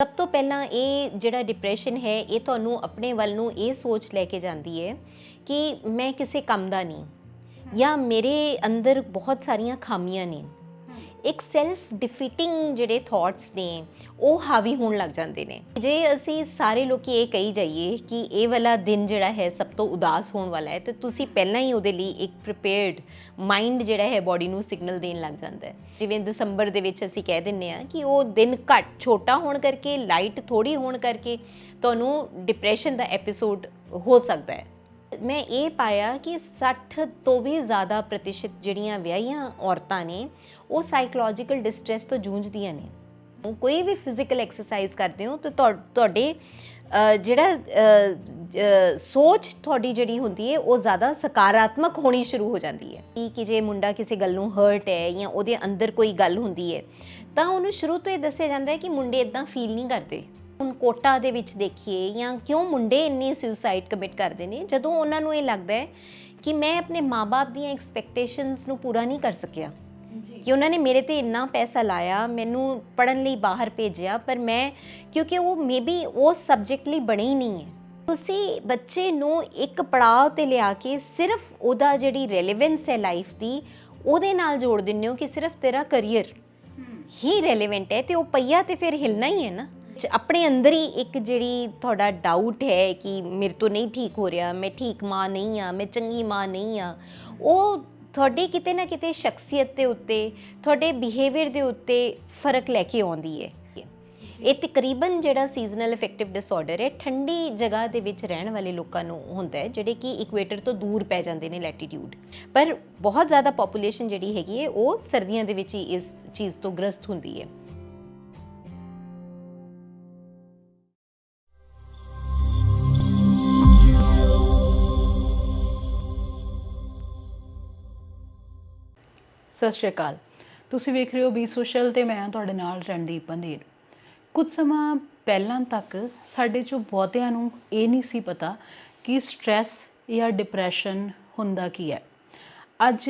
ਸਭ ਤੋਂ ਪਹਿਲਾਂ ਇਹ ਜਿਹੜਾ ਡਿਪਰੈਸ਼ਨ ਹੈ ਇਹ ਤੁਹਾਨੂੰ ਆਪਣੇ ਵੱਲ ਨੂੰ ਇਹ ਸੋਚ ਲੈ ਕੇ ਜਾਂਦੀ ਹੈ ਕਿ ਮੈਂ ਕਿਸੇ ਕੰਮ ਦਾ ਨਹੀਂ ਜਾਂ ਮੇਰੇ ਅੰਦਰ ਬਹੁਤ ਸਾਰੀਆਂ ਖਾਮੀਆਂ ਨੇ। ਇੱਕ ਸੈਲਫ ਡਿਫੀਟਿੰਗ ਜਿਹੜੇ ਥਾਟਸ ਨੇ ਉਹ ਹਾਵੀ ਹੋਣ ਲੱਗ ਜਾਂਦੇ ਨੇ। ਜੇ ਅਸੀਂ ਸਾਰੇ ਲੋਕੀ ਇਹ ਕਹੀ ਜਾਈਏ ਕਿ ਇਹ ਵਾਲਾ ਦਿਨ ਜਿਹੜਾ ਹੈ ਸਭ ਤੋਂ ਉਦਾਸ ਹੋਣ ਵਾਲਾ ਹੈ, ਤੇ ਤੁਸੀਂ ਪਹਿਲਾਂ ਹੀ ਉਹਦੇ ਲਈ ਇੱਕ ਪ੍ਰੀਪੇਅਰਡ ਮਾਈਂਡ ਜਿਹੜਾ ਹੈ ਬੋਡੀ ਨੂੰ ਸਿਗਨਲ ਦੇਣ ਲੱਗ ਜਾਂਦਾ ਹੈ। ਜਿਵੇਂ ਦਸੰਬਰ ਦੇ ਵਿੱਚ ਅਸੀਂ ਕਹਿ ਦਿੰਦੇ ਹਾਂ ਕਿ ਉਹ ਦਿਨ ਘੱਟ ਛੋਟਾ ਹੋਣ ਕਰਕੇ, ਲਾਈਟ ਥੋੜ੍ਹੀ ਹੋਣ ਕਰਕੇ ਤੁਹਾਨੂੰ ਡਿਪਰੈਸ਼ਨ ਦਾ ਐਪੀਸੋਡ ਹੋ ਸਕਦਾ ਹੈ। ਮੈਂ ਇਹ ਪਾਇਆ ਕਿ 60 ਤੋਂ ਵੀ ਜ਼ਿਆਦਾ ਪ੍ਰਤੀਸ਼ਤ ਜਿਹੜੀਆਂ ਵਿਆਹੀਆਂ ਔਰਤਾਂ ਨੇ ਉਹ ਸਾਈਕੋਲੋਜੀਕਲ ਡਿਸਟ੍ਰੈਸ ਤੋਂ ਜੂਝਦੀਆਂ ਨੇ। ਕੋਈ ਵੀ ਫਿਜ਼ੀਕਲ ਐਕਸਰਸਾਈਜ਼ ਕਰਦੇ ਹੋ ਤਾਂ ਤੁਹਾਡੇ ਜਿਹੜਾ ਸੋਚ ਤੁਹਾਡੀ ਜਿਹੜੀ ਹੁੰਦੀ ਹੈ ਉਹ ਜ਼ਿਆਦਾ ਸਕਾਰਾਤਮਕ ਹੋਣੀ ਸ਼ੁਰੂ ਹੋ ਜਾਂਦੀ ਹੈ। ਕਿ ਜੇ ਮੁੰਡਾ ਕਿਸੇ ਗੱਲ ਨੂੰ ਹਰਟ ਹੈ ਜਾਂ ਉਹਦੇ ਅੰਦਰ ਕੋਈ ਗੱਲ ਹੁੰਦੀ ਹੈ ਤਾਂ ਉਹਨੂੰ ਸ਼ੁਰੂ ਤੋਂ ਇਹ ਦੱਸਿਆ ਜਾਂਦਾ ਹੈ ਕਿ ਮੁੰਡੇ ਇੱਦਾਂ ਫੀਲ ਨਹੀਂ ਕਰਦੇ। ਹੁਣ ਕੋਟਾ ਦੇ ਵਿੱਚ ਦੇਖੀਏ ਜਾਂ ਕਿਉਂ ਮੁੰਡੇ ਇੰਨੇ ਸੁਸਾਈਡ ਕਮਿਟ ਕਰਦੇ ਨੇ, ਜਦੋਂ ਉਹਨਾਂ ਨੂੰ ਇਹ ਲੱਗਦਾ ਹੈ ਕਿ ਮੈਂ ਆਪਣੇ ਮਾਂ-ਬਾਪ ਦੀਆਂ ਐਕਸਪੈਕਟੇਸ਼ਨਸ ਨੂੰ ਪੂਰਾ ਨਹੀਂ ਕਰ ਸਕਿਆ, ਕਿ ਉਹਨਾਂ ਨੇ ਮੇਰੇ ਤੇ ਇੰਨਾ ਪੈਸਾ ਲਾਇਆ, ਮੈਨੂੰ ਪੜ੍ਹਨ ਲਈ ਬਾਹਰ ਭੇਜਿਆ, ਪਰ ਮੈਂ ਕਿਉਂਕਿ ਉਹ ਮੇਬੀ ਉਸ ਸਬਜੈਕਟ ਲਈ ਬਣੇ ਹੀ ਨਹੀਂ ਹੈ। ਤੁਸੀਂ ਬੱਚੇ ਨੂੰ ਇੱਕ ਪੜਾਅ 'ਤੇ ਲਿਆ ਕੇ ਸਿਰਫ ਉਹਦਾ ਜਿਹੜੀ ਰੈਲੇਵੈਂਸ ਹੈ ਲਾਈਫ ਦੀ ਉਹਦੇ ਨਾਲ ਜੋੜ ਦਿੰਦੇ ਹੋ ਕਿ ਸਿਰਫ ਤੇਰਾ ਕਰੀਅਰ ਹੀ ਰੈਲੇਵੈਂਟ ਹੈ, ਤੇ ਉਹ ਪਈਆ ਤੇ ਫਿਰ ਹਿਲਣਾ ਹੀ ਹੈ ਨਾ। ਆਪਣੇ ਅੰਦਰ ਹੀ ਇੱਕ ਜਿਹੜੀ ਤੁਹਾਡਾ ਡਾਊਟ ਹੈ ਕਿ ਮੇਰੇ ਤੋਂ ਨਹੀਂ ਠੀਕ ਹੋ ਰਿਹਾ, ਮੈਂ ਠੀਕ ਮਾਂ ਨਹੀਂ ਹਾਂ, ਮੈਂ ਚੰਗੀ ਮਾਂ ਨਹੀਂ ਹਾਂ, ਉਹ ਤੁਹਾਡੇ ਕਿਤੇ ਨਾ ਕਿਤੇ ਸ਼ਖਸੀਅਤ ਦੇ ਉੱਤੇ, ਤੁਹਾਡੇ ਬਿਹੇਵੀਅਰ ਦੇ ਉੱਤੇ ਫਰਕ ਲੈ ਕੇ ਆਉਂਦੀ ਹੈ। ਇਹ ਤਕਰੀਬਨ ਜਿਹੜਾ ਸੀਜ਼ਨਲ ਅਫੈਕਟਿਵ ਡਿਸਆਰਡਰ ਹੈ ਠੰਡੀ ਜਗ੍ਹਾ ਦੇ ਵਿੱਚ ਰਹਿਣ ਵਾਲੇ ਲੋਕਾਂ ਨੂੰ ਹੁੰਦਾ ਹੈ, ਜਿਹੜੇ ਕਿ ਇਕੁਏਟਰ ਤੋਂ ਦੂਰ ਪੈ ਜਾਂਦੇ ਨੇ ਲੈਟੀਟਿਊਡ। ਪਰ ਬਹੁਤ ਜ਼ਿਆਦਾ ਪੋਪੂਲੇਸ਼ਨ ਜਿਹੜੀ ਹੈਗੀ ਹੈ ਉਹ ਸਰਦੀਆਂ ਦੇ ਵਿੱਚ ਹੀ ਇਸ ਚੀਜ਼ ਤੋਂ ਗ੍ਰਸਤ ਹੁੰਦੀ ਹੈ। ਸਤਿ ਸ਼੍ਰੀ ਅਕਾਲ। ਤੁਸੀਂ ਵੇਖ ਰਹੇ ਹੋ ਬੀ ਸੋਸ਼ਲ ਤੇ ਮੈਂ ਤੁਹਾਡੇ ਨਾਲ ਰਣਦੀਪ ਬੰਦੇਰ। ਕੁਝ ਸਮਾਂ ਪਹਿਲਾਂ ਤੱਕ ਸਾਡੇ 'ਚੋਂ ਬਹੁਤਿਆਂ ਨੂੰ ਇਹ ਨਹੀਂ ਸੀ ਪਤਾ ਕਿ ਸਟ੍ਰੈਸ ਜਾਂ ਡਿਪਰੈਸ਼ਨ ਹੁੰਦਾ ਕੀ ਹੈ। ਅੱਜ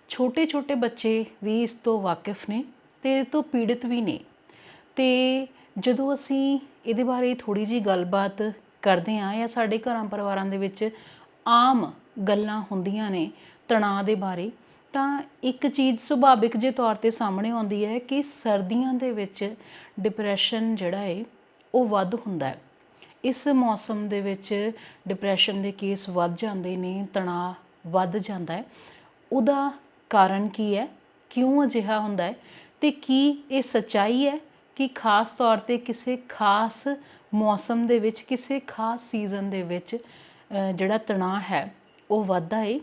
ਛੋਟੇ ਬੱਚੇ ਵੀ ਇਸ ਤੋਂ ਵਾਕਿਫ ਨੇ ਤੇ ਇਹ ਤੋਂ ਪੀੜਿਤ ਵੀ ਨੇ। ਤੇ ਜਦੋਂ ਅਸੀਂ ਇਹਦੇ ਬਾਰੇ ਥੋੜ੍ਹੀ ਜਿਹੀ ਗੱਲਬਾਤ ਕਰਦੇ ਹਾਂ ਜਾਂ ਸਾਡੇ ਘਰਾਂ ਪਰਿਵਾਰਾਂ ਦੇ ਵਿੱਚ ਆਮ ਗੱਲਾਂ ਹੁੰਦੀਆਂ ਨੇ ਤਣਾਅ ਦੇ ਬਾਰੇ, ਤਾਂ ਇੱਕ ਚੀਜ਼ ਸੁਭਾਵਿਕ ਜਿਹੇ ਤੌਰ 'ਤੇ ਸਾਹਮਣੇ ਆਉਂਦੀ ਹੈ ਕਿ ਸਰਦੀਆਂ ਦੇ ਵਿੱਚ ਡਿਪਰੈਸ਼ਨ ਜਿਹੜਾ ਹੈ ਉਹ ਵੱਧ ਹੁੰਦਾ ਹੈ। ਇਸ ਮੌਸਮ ਦੇ ਵਿੱਚ ਡਿਪਰੈਸ਼ਨ ਦੇ ਕੇਸ ਵੱਧ ਜਾਂਦੇ ਨੇ, ਤਣਾਅ ਵੱਧ ਜਾਂਦਾ ਹੈ। ਉਹਦਾ ਕਾਰਨ ਕੀ ਹੈ, ਕਿਉਂ ਅਜਿਹਾ ਹੁੰਦਾ ਹੈ, ਅਤੇ ਕੀ ਇਹ ਸੱਚਾਈ ਹੈ ਕਿ ਖਾਸ ਤੌਰ 'ਤੇ ਕਿਸੇ ਖਾਸ ਮੌਸਮ ਦੇ ਵਿੱਚ, ਕਿਸੇ ਖਾਸ ਸੀਜ਼ਨ ਦੇ ਵਿੱਚ ਜਿਹੜਾ ਤਣਾਅ ਹੈ ਉਹ ਵੱਧਦਾ ਹੈ।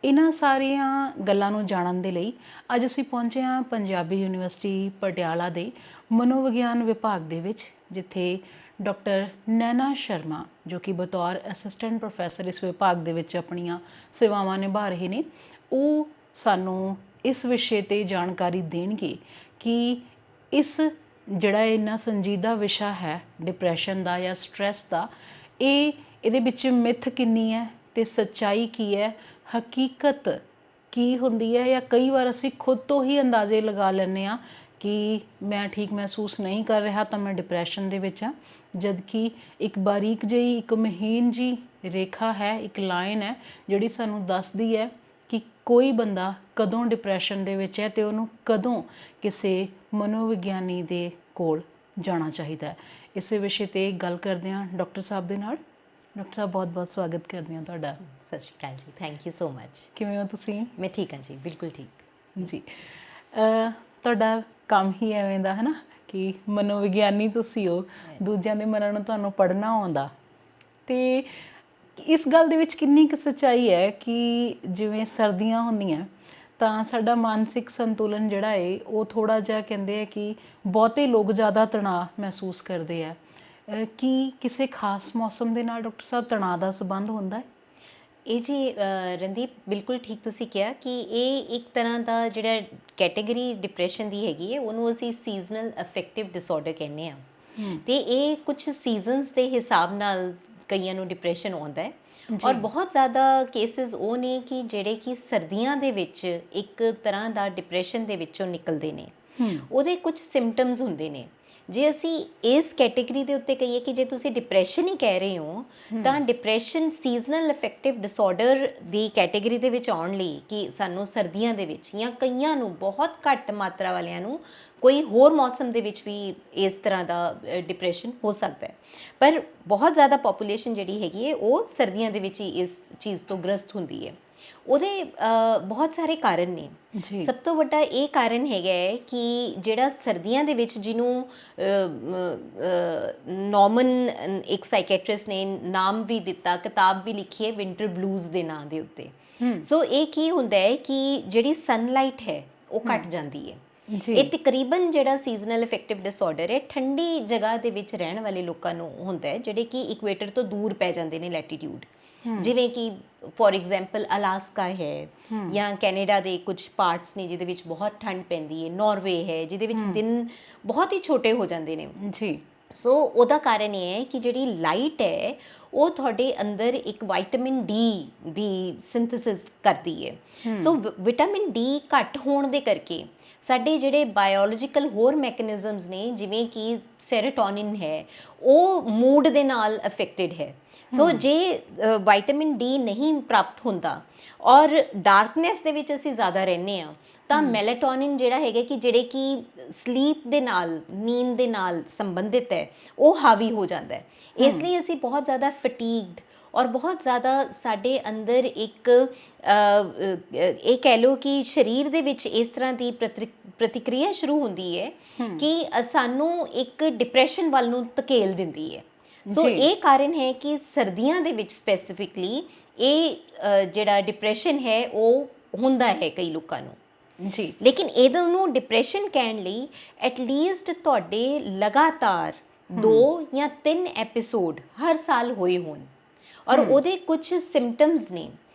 ਇਹਨਾਂ ਸਾਰੀਆਂ ਗੱਲਾਂ ਨੂੰ ਜਾਣਨ ਦੇ ਲਈ ਅੱਜ ਅਸੀਂ ਪਹੁੰਚੇ ਹਾਂ ਪੰਜਾਬੀ ਯੂਨੀਵਰਸਿਟੀ ਪਟਿਆਲਾ ਦੇ ਮਨੋਵਿਗਿਆਨ ਵਿਭਾਗ ਦੇ ਵਿੱਚ, ਜਿੱਥੇ ਡਾਕਟਰ ਨੈਨਾ ਸ਼ਰਮਾ ਜੋ ਕਿ ਬਤੌਰ ਅਸਿਸਟੈਂਟ ਪ੍ਰੋਫੈਸਰ ਇਸ ਵਿਭਾਗ ਦੇ ਵਿੱਚ ਆਪਣੀਆਂ ਸੇਵਾਵਾਂ ਨਿਭਾ ਰਹੇ ਨੇ, ਉਹ ਸਾਨੂੰ ਇਸ ਵਿਸ਼ੇ 'ਤੇ ਜਾਣਕਾਰੀ ਦੇਣਗੇ ਕਿ ਇਸ ਜਿਹੜਾ ਇੰਨਾ ਸੰਜੀਦਾ ਵਿਸ਼ਾ ਹੈ ਡਿਪਰੈਸ਼ਨ ਦਾ ਜਾਂ ਸਟ੍ਰੈਸ ਦਾ, ਇਹਦੇ ਵਿੱਚ ਮਿੱਥ ਕਿੰਨੀ ਹੈ ਅਤੇ ਸੱਚਾਈ ਕੀ ਹੈ, ਹਕੀਕਤ ਕੀ ਹੁੰਦੀ ਹੈ, ਜਾਂ ਕਈ ਵਾਰ ਅਸੀਂ ਖੁਦ ਤੋਂ ਹੀ ਅੰਦਾਜ਼ੇ ਲਗਾ ਲੈਂਦੇ ਹਾਂ ਕਿ ਮੈਂ ਠੀਕ ਮਹਿਸੂਸ ਨਹੀਂ ਕਰ ਰਿਹਾ ਤਾਂ ਮੈਂ ਡਿਪਰੈਸ਼ਨ ਦੇ ਵਿੱਚ ਹਾਂ, ਜਦਕਿ ਇੱਕ ਬਾਰੀਕ ਜਿਹੀ, ਇੱਕ ਮਹੀਨ ਜਿਹੀ ਰੇਖਾ ਹੈ, ਇੱਕ ਲਾਈਨ ਹੈ ਜਿਹੜੀ ਸਾਨੂੰ ਦੱਸਦੀ ਹੈ ਕਿ ਕੋਈ ਬੰਦਾ ਕਦੋਂ ਡਿਪਰੈਸ਼ਨ ਦੇ ਵਿੱਚ ਹੈ ਅਤੇ ਉਹਨੂੰ ਕਦੋਂ ਕਿਸੇ ਮਨੋਵਿਗਿਆਨੀ ਦੇ ਕੋਲ ਜਾਣਾ ਚਾਹੀਦਾ ਹੈ। ਇਸੇ ਵਿਸ਼ੇ 'ਤੇ ਗੱਲ ਕਰਦੇ ਹਾਂ ਡਾਕਟਰ ਸਾਹਿਬ ਦੇ ਨਾਲ। ਡਾਕਟਰ ਸਾਹਿਬ ਬਹੁਤ ਸਵਾਗਤ ਕਰਦੇ ਹਾਂ ਤੁਹਾਡਾ। ਸਤਿ ਸ਼੍ਰੀ ਅਕਾਲ ਜੀ, ਥੈਂਕ ਯੂ ਸੋ ਮਚ। ਕਿਵੇਂ ਹੋ ਤੁਸੀਂ? ਮੈਂ ਠੀਕ ਹਾਂ ਜੀ, ਬਿਲਕੁਲ ਠੀਕ ਜੀ। ਤੁਹਾਡਾ ਕੰਮ ਹੀ ਐਵੇਂ ਦਾ ਹੈ ਨਾ ਕਿ ਮਨੋਵਿਗਿਆਨੀ ਤੁਸੀਂ ਹੋ, ਦੂਜਿਆਂ ਦੇ ਮਨਾਂ ਨੂੰ ਤੁਹਾਨੂੰ ਪੜ੍ਹਨਾ ਆਉਂਦਾ। ਅਤੇ ਇਸ ਗੱਲ ਦੇ ਵਿੱਚ ਕਿੰਨੀ ਕੁ ਸੱਚਾਈ ਹੈ ਕਿ ਜਿਵੇਂ ਸਰਦੀਆਂ ਹੁੰਦੀਆਂ ਤਾਂ ਸਾਡਾ ਮਾਨਸਿਕ ਸੰਤੁਲਨ ਜਿਹੜਾ ਹੈ ਉਹ ਥੋੜ੍ਹਾ ਜਿਹਾ, ਕਹਿੰਦੇ ਆ ਕਿ ਬਹੁਤੇ ਲੋਕ ਜ਼ਿਆਦਾ ਤਣਾਅ ਮਹਿਸੂਸ ਕਰਦੇ ਆ। ਕੀ ਕਿਸੇ ਖਾਸ ਮੌਸਮ ਦੇ ਨਾਲ ਡਾਕਟਰ ਸਾਹਿਬ ਤਣਾਅ ਦਾ ਸੰਬੰਧ ਹੁੰਦਾ ਹੈ? ਇਹ ਜੀ ਰਣਦੀਪ, ਬਿਲਕੁਲ ਠੀਕ ਤੁਸੀਂ ਕਿਹਾ ਕਿ ਇਹ ਇੱਕ ਤਰ੍ਹਾਂ ਦਾ ਜਿਹੜਾ ਕੈਟੇਗਰੀ ਡਿਪਰੈਸ਼ਨ ਦੀ ਹੈਗੀ ਹੈ ਉਹਨੂੰ ਅਸੀਂ ਸੀਜ਼ਨਲ ਅਫੈਕਟਿਵ ਡਿਸਆਰਡਰ ਕਹਿੰਦੇ ਹਾਂ। ਅਤੇ ਇਹ ਕੁਛ ਸੀਜ਼ਨਸ ਦੇ ਹਿਸਾਬ ਨਾਲ ਕਈਆਂ ਨੂੰ ਡਿਪਰੈਸ਼ਨ ਆਉਂਦਾ ਹੈ, ਔਰ ਬਹੁਤ ਜ਼ਿਆਦਾ ਕੇਸਿਸ ਉਹ ਨੇ ਕਿ ਜਿਹੜੇ ਕਿ ਸਰਦੀਆਂ ਦੇ ਵਿੱਚ ਇੱਕ ਤਰ੍ਹਾਂ ਦਾ ਡਿਪਰੈਸ਼ਨ ਦੇ ਵਿੱਚੋਂ ਨਿਕਲਦੇ ਨੇ। ਉਹਦੇ ਕੁਝ ਸਿੰਪਟਮਸ ਹੁੰਦੇ ਨੇ ਜੇ ਅਸੀਂ ਇਸ ਕੈਟੇਗਰੀ ਦੇ ਉੱਤੇ ਕਹੀਏ ਕਿ ਜੇ ਤੁਸੀਂ ਡਿਪਰੈਸ਼ਨ ਹੀ ਕਹਿ ਰਹੇ ਹੋ ਤਾਂ ਡਿਪਰੈਸ਼ਨ ਸੀਜ਼ਨਲ ਅਫੈਕਟਿਵ ਡਿਸਆਰਡਰ ਦੀ ਕੈਟੇਗਰੀ ਦੇ ਵਿੱਚ ਆਉਣ ਲਈ ਕਿ ਸਾਨੂੰ ਸਰਦੀਆਂ ਦੇ ਵਿੱਚ ਜਾਂ ਕਈਆਂ ਨੂੰ ਬਹੁਤ ਘੱਟ ਮਾਤਰਾ ਵਾਲਿਆਂ ਨੂੰ ਕੋਈ ਹੋਰ ਮੌਸਮ ਦੇ ਵਿੱਚ ਵੀ ਇਸ ਤਰ੍ਹਾਂ ਦਾ ਡਿਪਰੈਸ਼ਨ ਹੋ ਸਕਦਾ ਹੈ, ਪਰ ਬਹੁਤ ਜ਼ਿਆਦਾ ਪੋਪੂਲੇਸ਼ਨ ਜਿਹੜੀ ਹੈਗੀ ਹੈ ਉਹ ਸਰਦੀਆਂ ਦੇ ਵਿੱਚ ਹੀ ਇਸ ਚੀਜ਼ ਤੋਂ ਗ੍ਰਸਤ ਹੁੰਦੀ ਹੈ। ਉਹਦੇ ਬਹੁਤ ਸਾਰੇ ਕਾਰਨ ਨੇ। ਜੀ ਸਭ ਤੋਂ ਵੱਡਾ ਇਹ ਕਾਰਨ ਹੈਗਾ ਹੈ ਕਿ ਜਿਹੜਾ ਸਰਦੀਆਂ ਦੇ ਵਿੱਚ ਜਿਹਨੂੰ ਨੋਮਨ ਇੱਕ ਸਾਈਕੈਟ੍ਰਿਸਟ ਨੇ ਨਾਮ ਵੀ ਦਿੱਤਾ, ਕਿਤਾਬ ਵੀ ਲਿਖੀ ਹੈ ਵਿੰਟਰ ਬਲੂਜ਼ ਦੇ ਨਾਂ ਦੇ ਉੱਤੇ। ਸੋ ਇਹ ਕੀ ਹੁੰਦਾ ਹੈ ਕਿ ਜਿਹੜੀ ਸਨਲਾਈਟ ਹੈ ਉਹ ਘਟ ਜਾਂਦੀ ਹੈ। ਜੀ ਇਹ ਤਕਰੀਬਨ ਜਿਹੜਾ ਸੀਜ਼ਨਲ ਅਫੈਕਟਿਵ ਡਿਸਆਰਡਰ ਹੈ ਠੰਡੀ ਜਗ੍ਹਾ ਦੇ ਵਿੱਚ ਰਹਿਣ ਵਾਲੇ ਲੋਕਾਂ ਨੂੰ ਹੁੰਦਾ ਹੈ, ਜਿਹੜੇ ਕਿ ਇਕੁਏਟਰ ਤੋਂ ਦੂਰ ਪੈ ਜਾਂਦੇ ਨੇ ਲੈਟੀਟਿਊਡ, ਜਿਵੇਂ ਕਿ ਫੋਰ ਐਗਜ਼ਾਮਪਲ ਅਲਾਸਕਾ ਹੈ ਜਾਂ ਕੈਨੇਡਾ ਦੇ ਕੁਝ ਪਾਰਟਸ ਨੇ ਜਿਹਦੇ ਵਿੱਚ ਬਹੁਤ ਠੰਡ ਪੈਂਦੀ ਹੈ, ਨਾਰਵੇ ਹੈ ਜਿਹਦੇ ਵਿੱਚ ਦਿਨ ਬਹੁਤ ਹੀ ਛੋਟੇ ਹੋ ਜਾਂਦੇ ਨੇ। ਜੀ ਸੋ ਉਹਦਾ ਕਾਰਨ ਇਹ ਹੈ ਕਿ ਜਿਹੜੀ ਲਾਈਟ ਹੈ ਉਹ ਤੁਹਾਡੇ ਅੰਦਰ ਇੱਕ ਵਿਟਾਮਿਨ ਡੀ ਦੀ ਸਿੰਥੇਸਿਸ ਕਰਦੀ ਹੈ। ਸੋ ਵਿਟਾਮਿਨ ਡੀ ਘੱਟ ਹੋਣ ਦੇ ਕਰਕੇ ਸਾਡੇ ਜਿਹੜੇ ਬਾਇਓਲੋਜੀਕਲ ਹੋਰ ਮੈਕੈਨਿਜ਼ਮਸ ਨੇ ਜਿਵੇਂ ਕਿ ਸੈਰੋਟੋਨਿਨ ਹੈ ਉਹ ਮੂਡ ਦੇ ਨਾਲ ਅਫੈਕਟਡ ਹੈ। ਸੋ ਜੇ ਵਿਟਾਮਿਨ ਡੀ ਨਹੀਂ ਪ੍ਰਾਪਤ ਹੁੰਦਾ ਔਰ ਡਾਰਕਨੈਸ ਦੇ ਵਿੱਚ ਅਸੀਂ ਜ਼ਿਆਦਾ ਰਹਿੰਦੇ ਹਾਂ ਤਾਂ ਮੈਲਾਟੋਨਿਨ ਜਿਹੜਾ ਹੈਗਾ ਕਿ ਜਿਹੜੇ ਕਿ ਸਲੀਪ ਦੇ ਨਾਲ, ਨੀਂਦ ਦੇ ਨਾਲ ਸੰਬੰਧਿਤ ਹੈ, ਉਹ ਹਾਵੀ ਹੋ ਜਾਂਦਾ ਹੈ। ਇਸ ਲਈ ਅਸੀਂ ਬਹੁਤ ਜ਼ਿਆਦਾ ਫਟੀਗਡ ਔਰ ਬਹੁਤ ਜ਼ਿਆਦਾ ਸਾਡੇ ਅੰਦਰ ਇੱਕ ਇਹ ਕਹਿ ਲਓ ਕਿ ਸਰੀਰ ਦੇ ਵਿੱਚ ਇਸ ਤਰ੍ਹਾਂ ਦੀ ਪ੍ਰਤੀਕਿਰਿਆ ਸ਼ੁਰੂ ਹੁੰਦੀ ਹੈ ਕਿ ਸਾਨੂੰ ਇੱਕ ਡਿਪਰੈਸ਼ਨ ਵੱਲ ਨੂੰ ਧਕੇਲ ਦਿੰਦੀ ਹੈ। ਸੋ ਇਹ ਕਾਰਨ ਹੈ ਕਿ ਸਰਦੀਆਂ ਦੇ ਵਿੱਚ ਸਪੈਸੀਫਿਕਲੀ ਇਹ ਜਿਹੜਾ ਡਿਪਰੈਸ਼ਨ ਹੈ ਉਹ ਹੁੰਦਾ ਹੈ ਕਈ ਲੋਕਾਂ ਨੂੰ। ਜੀ ਲੇਕਿਨ ਇਹਦਾ ਨੂੰ ਡਿਪਰੈਸ਼ਨ ਕਹਿਣ ਲਈ ਐਟਲੀਸਟ ਤੁਹਾਡੇ ਲਗਾਤਾਰ 2 ਜਾਂ 3 ਐਪੀਸੋਡ ਹਰ ਸਾਲ ਹੋਏ ਹੋਣ ਔਰ ਉਹਦੇ ਕੁਝ ਸਿੰਪਟਮਸ ਨੇ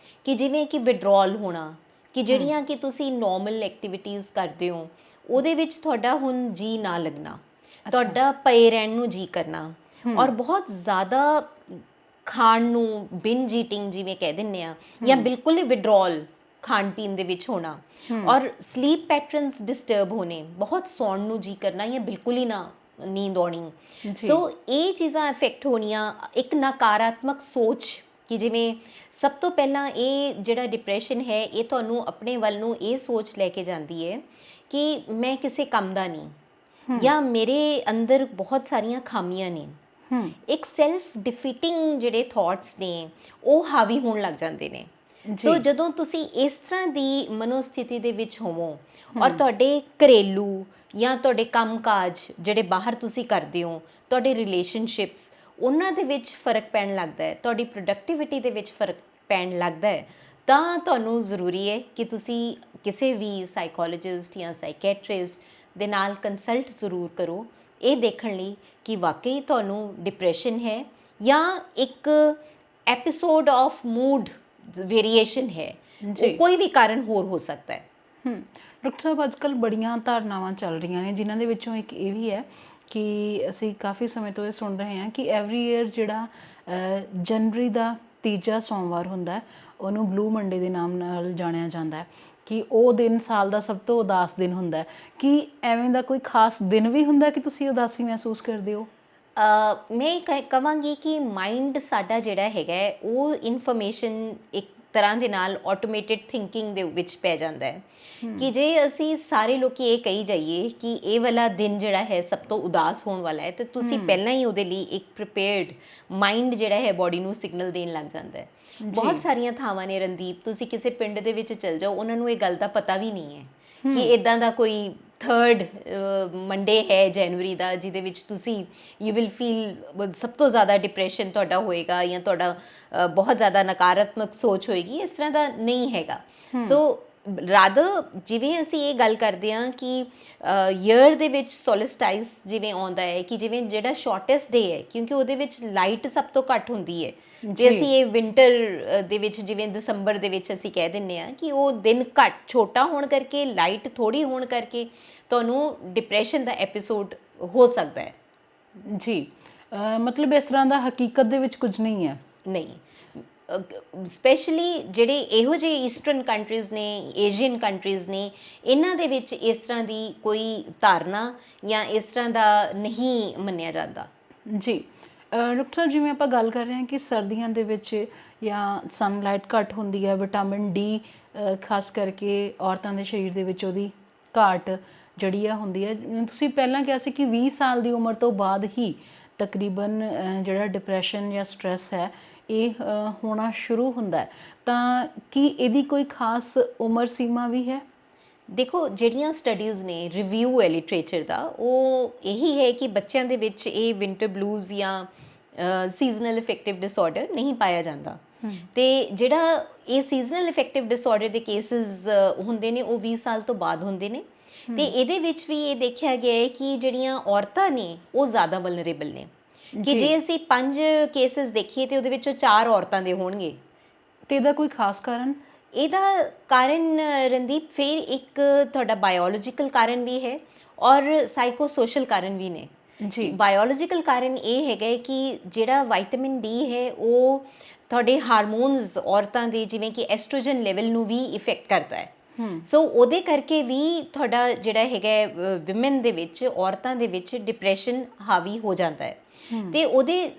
ਕਿ ਜਿਵੇਂ ਕਿ ਵਿਡਰੋਲ ਹੋਣਾ, ਕਿ ਜਿਹੜੀਆਂ ਕਿ ਤੁਸੀਂ ਨੋਰਮਲ ਐਕਟੀਵਿਟੀਜ਼ ਕਰਦੇ ਹੋ ਉਹਦੇ ਵਿੱਚ ਤੁਹਾਡਾ ਹੁਣ ਜੀ ਨਾ ਲੱਗਣਾ, ਤੁਹਾਡਾ ਪਏ ਰਹਿਣ ਨੂੰ ਜੀ ਕਰਨਾ ਔਰ ਬਹੁਤ ਜ਼ਿਆਦਾ ਖਾਣ ਨੂੰ ਬਿੰਜ ਈਟਿੰਗ ਜਿਵੇਂ ਕਹਿ ਦਿੰਦੇ ਆ ਜਾਂ ਬਿਲਕੁਲ ਹੀ ਵਿਡਰੋਲ ਖਾਣ ਪੀਣ ਦੇ ਵਿੱਚ ਹੋਣਾ ਔਰ ਸਲੀਪ ਪੈਟਰਨਸ ਡਿਸਟਰਬ ਹੋਣੇ, ਬਹੁਤ ਸੌਣ ਨੂੰ ਜੀ ਕਰਨਾ ਜਾਂ ਬਿਲਕੁਲ ਹੀ ਨਾ ਨੀਂਦ ਆਉਣੀ। ਸੋ ਇਹ ਚੀਜ਼ਾਂ ਇਫੈਕਟ ਹੋਣੀਆਂ। ਇੱਕ ਨਕਾਰਾਤਮਕ ਸੋਚ ਕਿ ਜਿਵੇਂ ਸਭ ਤੋਂ ਪਹਿਲਾਂ ਇਹ ਜਿਹੜਾ ਡਿਪਰੈਸ਼ਨ ਹੈ ਇਹ ਤੁਹਾਨੂੰ ਆਪਣੇ ਵੱਲ ਨੂੰ ਇਹ ਸੋਚ ਲੈ ਕੇ ਜਾਂਦੀ ਹੈ ਕਿ ਮੈਂ ਕਿਸੇ ਕੰਮ ਦਾ ਨਹੀਂ ਜਾਂ ਮੇਰੇ ਅੰਦਰ ਬਹੁਤ ਸਾਰੀਆਂ ਖਾਮੀਆਂ ਨੇ। ਇੱਕ ਸੈਲਫ ਡਿਫੀਟਿੰਗ ਜਿਹੜੇ ਥਾਟਸ ਨੇ ਉਹ ਹਾਵੀ ਹੋਣ ਲੱਗ ਜਾਂਦੇ ਨੇ। ਸੋ ਜਦੋਂ ਤੁਸੀਂ ਇਸ ਤਰ੍ਹਾਂ ਦੀ ਮਨੋਸਥਿਤੀ ਦੇ ਵਿੱਚ ਹੋਵੋ ਔਰ ਤੁਹਾਡੇ ਘਰੇਲੂ ਜਾਂ ਤੁਹਾਡੇ ਕੰਮਕਾਜ ਜਿਹੜੇ ਬਾਹਰ ਤੁਸੀਂ ਕਰਦੇ ਹੋ, ਤੁਹਾਡੇ ਰਿਲੇਸ਼ਨਸ਼ਿਪਸ, ਉਹਨਾਂ ਦੇ ਵਿੱਚ ਫਰਕ ਪੈਣ ਲੱਗਦਾ ਹੈ, ਤੁਹਾਡੀ ਪ੍ਰੋਡਕਟਿਵਿਟੀ ਦੇ ਵਿੱਚ ਫਰਕ ਪੈਣ ਲੱਗਦਾ ਹੈ, ਤਾਂ ਤੁਹਾਨੂੰ ਜ਼ਰੂਰੀ ਹੈ ਕਿ ਤੁਸੀਂ ਕਿਸੇ ਵੀ ਸਾਈਕੋਲੋਜਿਸਟ ਜਾਂ ਸਾਈਕੈਟ੍ਰਿਸਟ ਦੇ ਨਾਲ ਕੰਸਲਟ ਜ਼ਰੂਰ ਕਰੋ ਇਹ ਦੇਖਣ ਲਈ ਕਿ ਵਾਕਈ ਤੁਹਾਨੂੰ ਡਿਪਰੈਸ਼ਨ ਹੈ ਜਾਂ ਇੱਕ ਐਪੀਸੋਡ ਆਫ ਮੂਡ ਵੇਰੀਏਸ਼ਨ ਹੈ, ਉਹ ਕੋਈ ਵੀ ਕਾਰਨ ਹੋਰ ਹੋ ਸਕਦਾ ਹੈ। ਡਾਕਟਰ ਸਾਹਿਬ ਅੱਜ ਕੱਲ੍ਹ ਬੜੀਆਂ ਧਾਰਨਾਵਾਂ ਚੱਲ ਰਹੀਆਂ ਨੇ ਜਿਨ੍ਹਾਂ ਦੇ ਵਿੱਚੋਂ ਇੱਕ ਇਹ ਵੀ ਹੈ ਕਿ ਅਸੀਂ ਕਾਫੀ ਸਮੇਂ ਤੋਂ ਇਹ ਸੁਣ ਰਹੇ ਹਾਂ ਕਿ ਐਵਰੀ ਈਅਰ ਜਿਹੜਾ ਜਨਵਰੀ ਦਾ ਤੀਜਾ ਸੋਮਵਾਰ ਹੁੰਦਾ ਹੈ ਉਹਨੂੰ ਬਲੂ ਮੰਡੇ ਦੇ ਨਾਮ ਨਾਲ ਜਾਣਿਆ ਜਾਂਦਾ ਹੈ ਕਿ ਉਹ ਦਿਨ ਸਾਲ ਦਾ ਸਭ ਤੋਂ ਉਦਾਸ ਦਿਨ ਹੁੰਦਾ ਹੈ। ਕਿ ਐਵੇਂ ਦਾ ਕੋਈ ਖਾਸ ਦਿਨ ਵੀ ਹੁੰਦਾ ਕਿ ਤੁਸੀਂ ਉਦਾਸੀ ਮਹਿਸੂਸ ਕਰਦੇ ਹੋ? ਮੈਂ ਕਹਾਂਗੀ ਕਿ ਮਾਈਂਡ ਸਾਡਾ ਜਿਹੜਾ ਹੈਗਾ ਉਹ ਇਨਫੋਰਮੇਸ਼ਨ ਇੱਕ ਤਰ੍ਹਾਂ ਦੇ ਨਾਲ ਆਟੋਮੇਟਿਡ ਥਿੰਕਿੰਗ ਦੇ ਵਿੱਚ ਪੈ ਜਾਂਦਾ ਹੈ ਕਿ ਜੇ ਅਸੀਂ ਸਾਰੇ ਲੋਕੀ ਇਹ ਕਹੀ ਜਾਈਏ ਕਿ ਇਹ ਵਾਲਾ ਦਿਨ ਜਿਹੜਾ ਹੈ ਸਭ ਤੋਂ ਉਦਾਸ ਹੋਣ ਵਾਲਾ ਹੈ ਤਾਂ ਤੁਸੀਂ ਪਹਿਲਾਂ ਹੀ ਉਹਦੇ ਲਈ ਇੱਕ ਪ੍ਰੀਪੇਅਰਡ ਮਾਈਂਡ ਜਿਹੜਾ ਹੈ ਬੋਡੀ ਨੂੰ ਸਿਗਨਲ ਦੇਣ ਲੱਗ ਜਾਂਦਾ ਹੈ। ਬਹੁਤ ਸਾਰੀਆਂ ਥਾਵਾਂ ਨੇ ਰਣਦੀਪ, ਤੁਸੀਂ ਕਿਸੇ ਪਿੰਡ ਦੇ ਵਿੱਚ ਚਲ ਜਾਓ ਉਹਨਾਂ ਨੂੰ ਇਹ ਗੱਲ ਦਾ ਪਤਾ ਵੀ ਨਹੀਂ ਹੈ ਕਿ ਇੱਦਾਂ ਦਾ ਕੋਈ 3rd ਮੰਡੇ ਹੈ ਜਨਵਰੀ ਦਾ ਜਿਹਦੇ ਵਿੱਚ ਤੁਸੀਂ ਯੂ ਵਿਲ ਫੀਲ ਸਭ ਤੋਂ ਜ਼ਿਆਦਾ ਡਿਪਰੈਸ਼ਨ ਤੁਹਾਡਾ ਹੋਏਗਾ ਜਾਂ ਤੁਹਾਡਾ ਬਹੁਤ ਜ਼ਿਆਦਾ ਨਕਾਰਾਤਮਕ ਸੋਚ ਹੋਏਗੀ। ਇਸ ਤਰ੍ਹਾਂ ਦਾ ਨਹੀਂ ਹੈਗਾ। ਸੋ ਰਾਦਰ ਜਿਵੇਂ ਅਸੀਂ ਇਹ ਗੱਲ ਕਰਦੇ ਹਾਂ ਕਿ ਈਅਰ ਦੇ ਵਿੱਚ ਸੋਲਿਸਟਾਈਸ ਜਿਵੇਂ ਆਉਂਦਾ ਹੈ ਕਿ ਜਿਵੇਂ ਜਿਹੜਾ ਸ਼ਾਰਟੈਸਟ ਡੇ ਹੈ ਕਿਉਂਕਿ ਉਹਦੇ ਵਿੱਚ ਲਾਈਟ ਸਭ ਤੋਂ ਘੱਟ ਹੁੰਦੀ ਹੈ ਤੇ ਅਸੀਂ ਇਹ ਵਿੰਟਰ ਦੇ ਵਿੱਚ ਜਿਵੇਂ ਦਸੰਬਰ ਦੇ ਵਿੱਚ ਅਸੀਂ ਕਹਿ ਦਿੰਦੇ ਹਾਂ ਕਿ ਉਹ ਦਿਨ ਘੱਟ ਛੋਟਾ ਹੋਣ ਕਰਕੇ, ਲਾਈਟ ਥੋੜ੍ਹੀ ਹੋਣ ਕਰਕੇ ਤੁਹਾਨੂੰ ਡਿਪਰੈਸ਼ਨ ਦਾ ਐਪੀਸੋਡ ਹੋ ਸਕਦਾ ਹੈ। ਜੀ ਮਤਲਬ ਇਸ ਤਰ੍ਹਾਂ ਦਾ ਹਕੀਕਤ ਦੇ ਵਿੱਚ ਕੁਝ ਨਹੀਂ ਹੈ? ਨਹੀਂ, ਸਪੈਸ਼ਲੀ ਜਿਹੜੇ ਇਹੋ ਜਿਹੇ ਈਸਟਰਨ ਕੰਟਰੀਜ਼ ਨੇ, ਏਸ਼ੀਅਨ ਕੰਟਰੀਜ਼ ਨੇ, ਇਹਨਾਂ ਦੇ ਵਿੱਚ ਇਸ ਤਰ੍ਹਾਂ ਦੀ ਕੋਈ ਧਾਰਨਾ ਜਾਂ ਇਸ ਤਰ੍ਹਾਂ ਦਾ ਨਹੀਂ ਮੰਨਿਆ ਜਾਂਦਾ। ਜੀ ਡਾਕਟਰ ਸਾਹਿਬ, ਜਿਵੇਂ ਆਪਾਂ ਗੱਲ ਕਰ ਰਹੇ ਹਾਂ ਕਿ ਸਰਦੀਆਂ ਦੇ ਵਿੱਚ ਜਾਂ ਸਨਲਾਈਟ ਘੱਟ ਹੁੰਦੀ ਹੈ, ਵਿਟਾਮਿਨ ਡੀ ਖਾਸ ਕਰਕੇ ਔਰਤਾਂ ਦੇ ਸਰੀਰ ਦੇ ਵਿੱਚ ਉਹਦੀ ਘਾਟ ਜਿਹੜੀ ਆ ਹੁੰਦੀ ਹੈ। ਤੁਸੀਂ ਪਹਿਲਾਂ ਕਿਹਾ ਸੀ ਕਿ 20 ਸਾਲ ਦੀ ਉਮਰ ਤੋਂ ਬਾਅਦ ਹੀ ਤਕਰੀਬਨ ਜਿਹੜਾ ਡਿਪਰੈਸ਼ਨ ਜਾਂ ਸਟ੍ਰੈਸ ਹੈ ਇਹ ਹੋਣਾ ਸ਼ੁਰੂ ਹੁੰਦਾ ਹੈ, ਤਾਂ ਕੀ ਇਹਦੀ ਕੋਈ ਖਾਸ ਉਮਰ ਸੀਮਾ ਵੀ ਹੈ? ਦੇਖੋ, ਜਿਹੜੀਆਂ ਸਟੱਡੀਜ਼ ਨੇ, ਰਿਵਿਊ ਹੈ ਲਿਟਰੇਚਰ ਦਾ, ਉਹ ਇਹੀ ਹੈ ਕਿ ਬੱਚਿਆਂ ਦੇ ਵਿੱਚ ਇਹ ਵਿੰਟਰ ਬਲੂਜ਼ ਜਾਂ ਸੀਜ਼ਨਲ ਇਫੈਕਟਿਵ ਡਿਸਆਰਡਰ ਨਹੀਂ ਪਾਇਆ ਜਾਂਦਾ। ਤੇ ਜਿਹੜਾ ਇਹ ਸੀਜ਼ਨਲ ਇਫੈਕਟਿਵ ਡਿਸਆਰਡਰ ਦੇ ਕੇਸਿਸ ਹੁੰਦੇ ਨੇ ਉਹ 20 ਸਾਲ ਤੋਂ ਬਾਅਦ ਹੁੰਦੇ ਨੇ। ਤੇ ਇਹਦੇ ਵਿੱਚ ਵੀ ਇਹ ਦੇਖਿਆ ਗਿਆ ਹੈ ਕਿ ਜਿਹੜੀਆਂ ਔਰਤਾਂ ਨੇ ਉਹ ਜ਼ਿਆਦਾ ਵਲਨਰੇਬਲ ਨੇ, ਕਿ ਜੇ ਅਸੀਂ 5 ਕੇਸਿਸ ਦੇਖੀਏ ਤੇ ਉਹਦੇ ਵਿੱਚੋਂ 4 ਔਰਤਾਂ ਦੇ ਹੋਣਗੇ। ਤੇ ਇਹਦਾ ਕੋਈ ਖਾਸ ਕਾਰਨ? ਇਹਦਾ ਕਾਰਨ ਰਣਦੀਪ ਫਿਰ ਇੱਕ ਤੁਹਾਡਾ ਬਾਇਓਲੋਜੀਕਲ ਕਾਰਨ ਵੀ ਹੈ ਔਰ ਸਾਈਕੋ ਸੋਸ਼ਲ ਕਾਰਨ ਵੀ ਨੇ। ਜੀ। ਬਾਇਓਲੋਜੀਕਲ ਕਾਰਨ ਇਹ ਹੈਗਾ ਕਿ ਜਿਹੜਾ ਵਿਟਾਮਿਨ ਡੀ ਹੈ ਉਹ ਤੁਹਾਡੇ ਹਾਰਮੋਨਸ ਔਰਤਾਂ ਦੇ ਜਿਵੇਂ ਕਿ ਐਸਟ੍ਰੋਜਨ ਲੈਵਲ ਨੂੰ ਵੀ ਇਫੈਕਟ ਕਰਦਾ ਹੈ। ਸੋ ਉਹਦੇ ਕਰਕੇ ਵੀ ਤੁਹਾਡਾ ਜਿਹੜਾ ਹੈਗਾ ਵਿਮਨ ਦੇ ਵਿੱਚ, ਔਰਤਾਂ ਦੇ ਵਿੱਚ ਡਿਪਰੈਸ਼ਨ ਹਾਵੀ ਹੋ ਜਾਂਦਾ ਹੈ। ਤੇ ਉਹਦੇ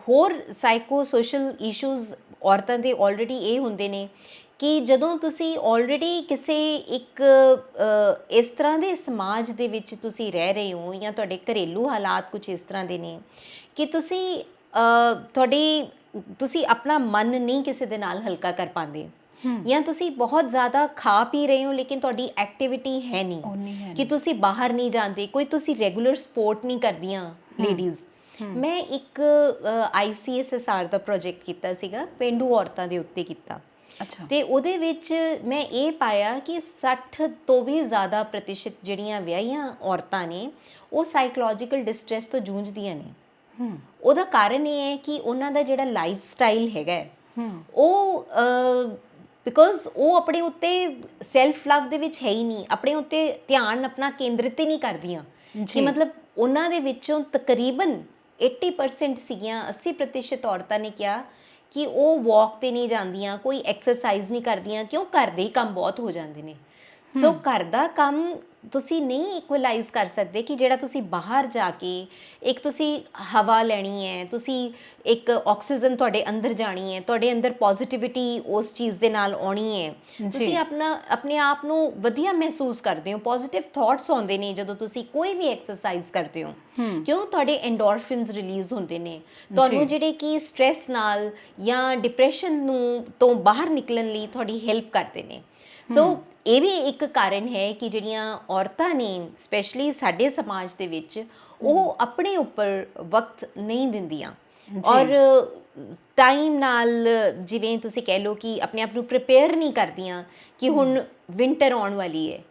ਹੋਰ ਸਾਈਕੋ ਸੋਸ਼ਲ ਇਸ਼ੂਜ਼ ਔਰਤਾਂ ਦੇ ਆਲਰੇਡੀ ਇਹ ਹੁੰਦੇ ਨੇ ਕਿ ਜਦੋਂ ਤੁਸੀਂ ਆਲਰੇਡੀ ਕਿਸੇ ਇੱਕ ਇਸ ਤਰ੍ਹਾਂ ਦੇ ਸਮਾਜ ਦੇ ਵਿੱਚ ਤੁਸੀਂ ਰਹਿ ਰਹੇ ਹੋ ਜਾਂ ਤੁਹਾਡੇ ਘਰੇਲੂ ਹਾਲਾਤ ਕੁਝ ਇਸ ਤਰ੍ਹਾਂ ਦੇ ਨੇ ਕਿ ਤੁਸੀਂ ਆਪਣਾ ਮਨ ਨਹੀਂ ਕਿਸੇ ਦੇ ਨਾਲ ਹਲਕਾ ਕਰ ਪਾਉਂਦੇ, ਜਾਂ ਤੁਸੀਂ ਬਹੁਤ ਜ਼ਿਆਦਾ ਖਾ ਪੀ ਰਹੇ ਹੋ ਲੇਕਿਨ ਤੁਹਾਡੀ ਐਕਟੀਵਿਟੀ ਹੈ ਨਹੀਂ, ਕਿ ਤੁਸੀਂ ਬਾਹਰ ਨਹੀਂ ਜਾਂਦੇ, ਕੋਈ ਤੁਸੀਂ ਰੈਗੂਲਰ ਸਪੋਰਟ ਨਹੀਂ ਕਰਦੀਆਂ ਲੇਡੀਜ਼। ਮੈਂ ਇੱਕ ICSSR ਦਾ ਪ੍ਰੋਜੈਕਟ ਕੀਤਾ ਸੀਗਾ, ਪੇਂਡੂ ਔਰਤਾਂ ਦੇ ਉੱਤੇ ਕੀਤਾ। ਤੇ ਉਹਦੇ ਵਿੱਚ ਮੈਂ ਇਹ ਪਾਇਆ ਕਿ 60 ਤੋਂ ਵੀ ਜ਼ਿਆਦਾ ਪ੍ਰਤੀਸ਼ਤ ਜਿਹੜੀਆਂ ਵਿਆਹੀਆਂ ਔਰਤਾਂ ਨੇ ਉਹ ਸਾਈਕੋਲੋਜੀਕਲ ਡਿਸਟ੍ਰੈਸ ਤੋਂ ਜੂਝਦੀਆਂ ਨੇ। ਉਹਦਾ ਕਾਰਨ ਇਹ ਹੈ ਕਿ ਉਹਨਾਂ ਦਾ ਜਿਹੜਾ ਲਾਈਫ ਸਟਾਈਲ ਹੈਗਾ ਉਹ ਬਿਕੋਜ਼ ਉਹ ਆਪਣੇ ਉੱਤੇ ਸੈਲਫ ਲਵ ਦੇ ਵਿੱਚ ਹੈ ਹੀ ਨਹੀਂ, ਆਪਣੇ ਉੱਤੇ ਧਿਆਨ ਆਪਣਾ ਕੇਂਦਰਿਤ ਹੀ ਨਹੀਂ ਕਰਦੀਆਂ। ਕਿ ਮਤਲਬ ਉਹਨਾਂ ਦੇ ਵਿੱਚੋਂ ਤਕਰੀਬਨ 80% ਸੀਗੀਆਂ, 80% ਔਰਤਾਂ ਨੇ ਕਿਹਾ ਕਿ ਉਹ ਵਾਕ ਤੇ ਨਹੀਂ ਜਾਂਦੀਆਂ, ਕੋਈ ਐਕਸਰਸਾਈਜ਼ ਨਹੀਂ ਕਰਦੀਆਂ, ਕਿਉਂ? ਘਰ ਦੇ ਹੀ ਕੰਮ ਬਹੁਤ ਹੋ ਜਾਂਦੇ ਨੇ। ਸੋ ਘਰ ਦਾ ਕੰਮ ਤੁਸੀਂ ਨਹੀਂ ਇਕੁਅਲਾਈਜ਼ ਕਰ ਸਕਦੇ ਕਿ ਜਿਹੜਾ ਤੁਸੀਂ ਬਾਹਰ ਜਾ ਕੇ ਇੱਕ ਤੁਸੀਂ ਹਵਾ ਲੈਣੀ ਹੈ, ਤੁਸੀਂ ਇੱਕ ਆਕਸੀਜਨ ਤੁਹਾਡੇ ਅੰਦਰ ਜਾਣੀ ਹੈ, ਤੁਹਾਡੇ ਅੰਦਰ ਪੋਜ਼ਿਟਿਵਿਟੀ ਉਸ ਚੀਜ਼ ਦੇ ਨਾਲ ਆਉਣੀ ਹੈ, ਤੁਸੀਂ ਆਪਣੇ ਆਪ ਨੂੰ ਵਧੀਆ ਮਹਿਸੂਸ ਕਰਦੇ ਹੋ, ਪੋਜ਼ਿਟਿਵ ਥਾਟਸ ਆਉਂਦੇ ਨੇ ਜਦੋਂ ਤੁਸੀਂ ਕੋਈ ਵੀ ਐਕਸਰਸਾਈਜ਼ ਕਰਦੇ ਹੋ। ਕਿਉਂ? ਤੁਹਾਡੇ ਐਂਡੋਰਫਿਨਸ ਰਿਲੀਜ਼ ਹੁੰਦੇ ਨੇ, ਤੁਹਾਨੂੰ ਜਿਹੜੇ ਕਿ ਸਟ੍ਰੈਸ ਨਾਲ ਜਾਂ ਡਿਪਰੈਸ਼ਨ ਤੋਂ ਬਾਹਰ ਨਿਕਲਣ ਲਈ ਤੁਹਾਡੀ ਹੈਲਪ ਕਰਦੇ ਨੇ। ਸੋ ਇਹ ਵੀ ਇੱਕ ਕਾਰਨ ਹੈ ਕਿ ਜਿਹੜੀਆਂ ਔਰਤਾਂ ਨੇ ਸਪੈਸ਼ਲੀ ਸਾਡੇ ਸਮਾਜ ਦੇ ਵਿੱਚ ਉਹ ਆਪਣੇ ਉੱਪਰ ਵਕਤ ਨਹੀਂ ਦਿੰਦੀਆਂ ਔਰ ਟਾਈਮ ਨਾਲ, ਜਿਵੇਂ ਤੁਸੀਂ ਕਹਿ ਲਓ ਕਿ ਆਪਣੇ ਆਪ ਨੂੰ ਪ੍ਰਿਪੇਅਰ ਨਹੀਂ ਕਰਦੀਆਂ ਕਿ ਹੁਣ ਵਿੰਟਰ ਆਉਣ ਵਾਲੀ ਹੈ।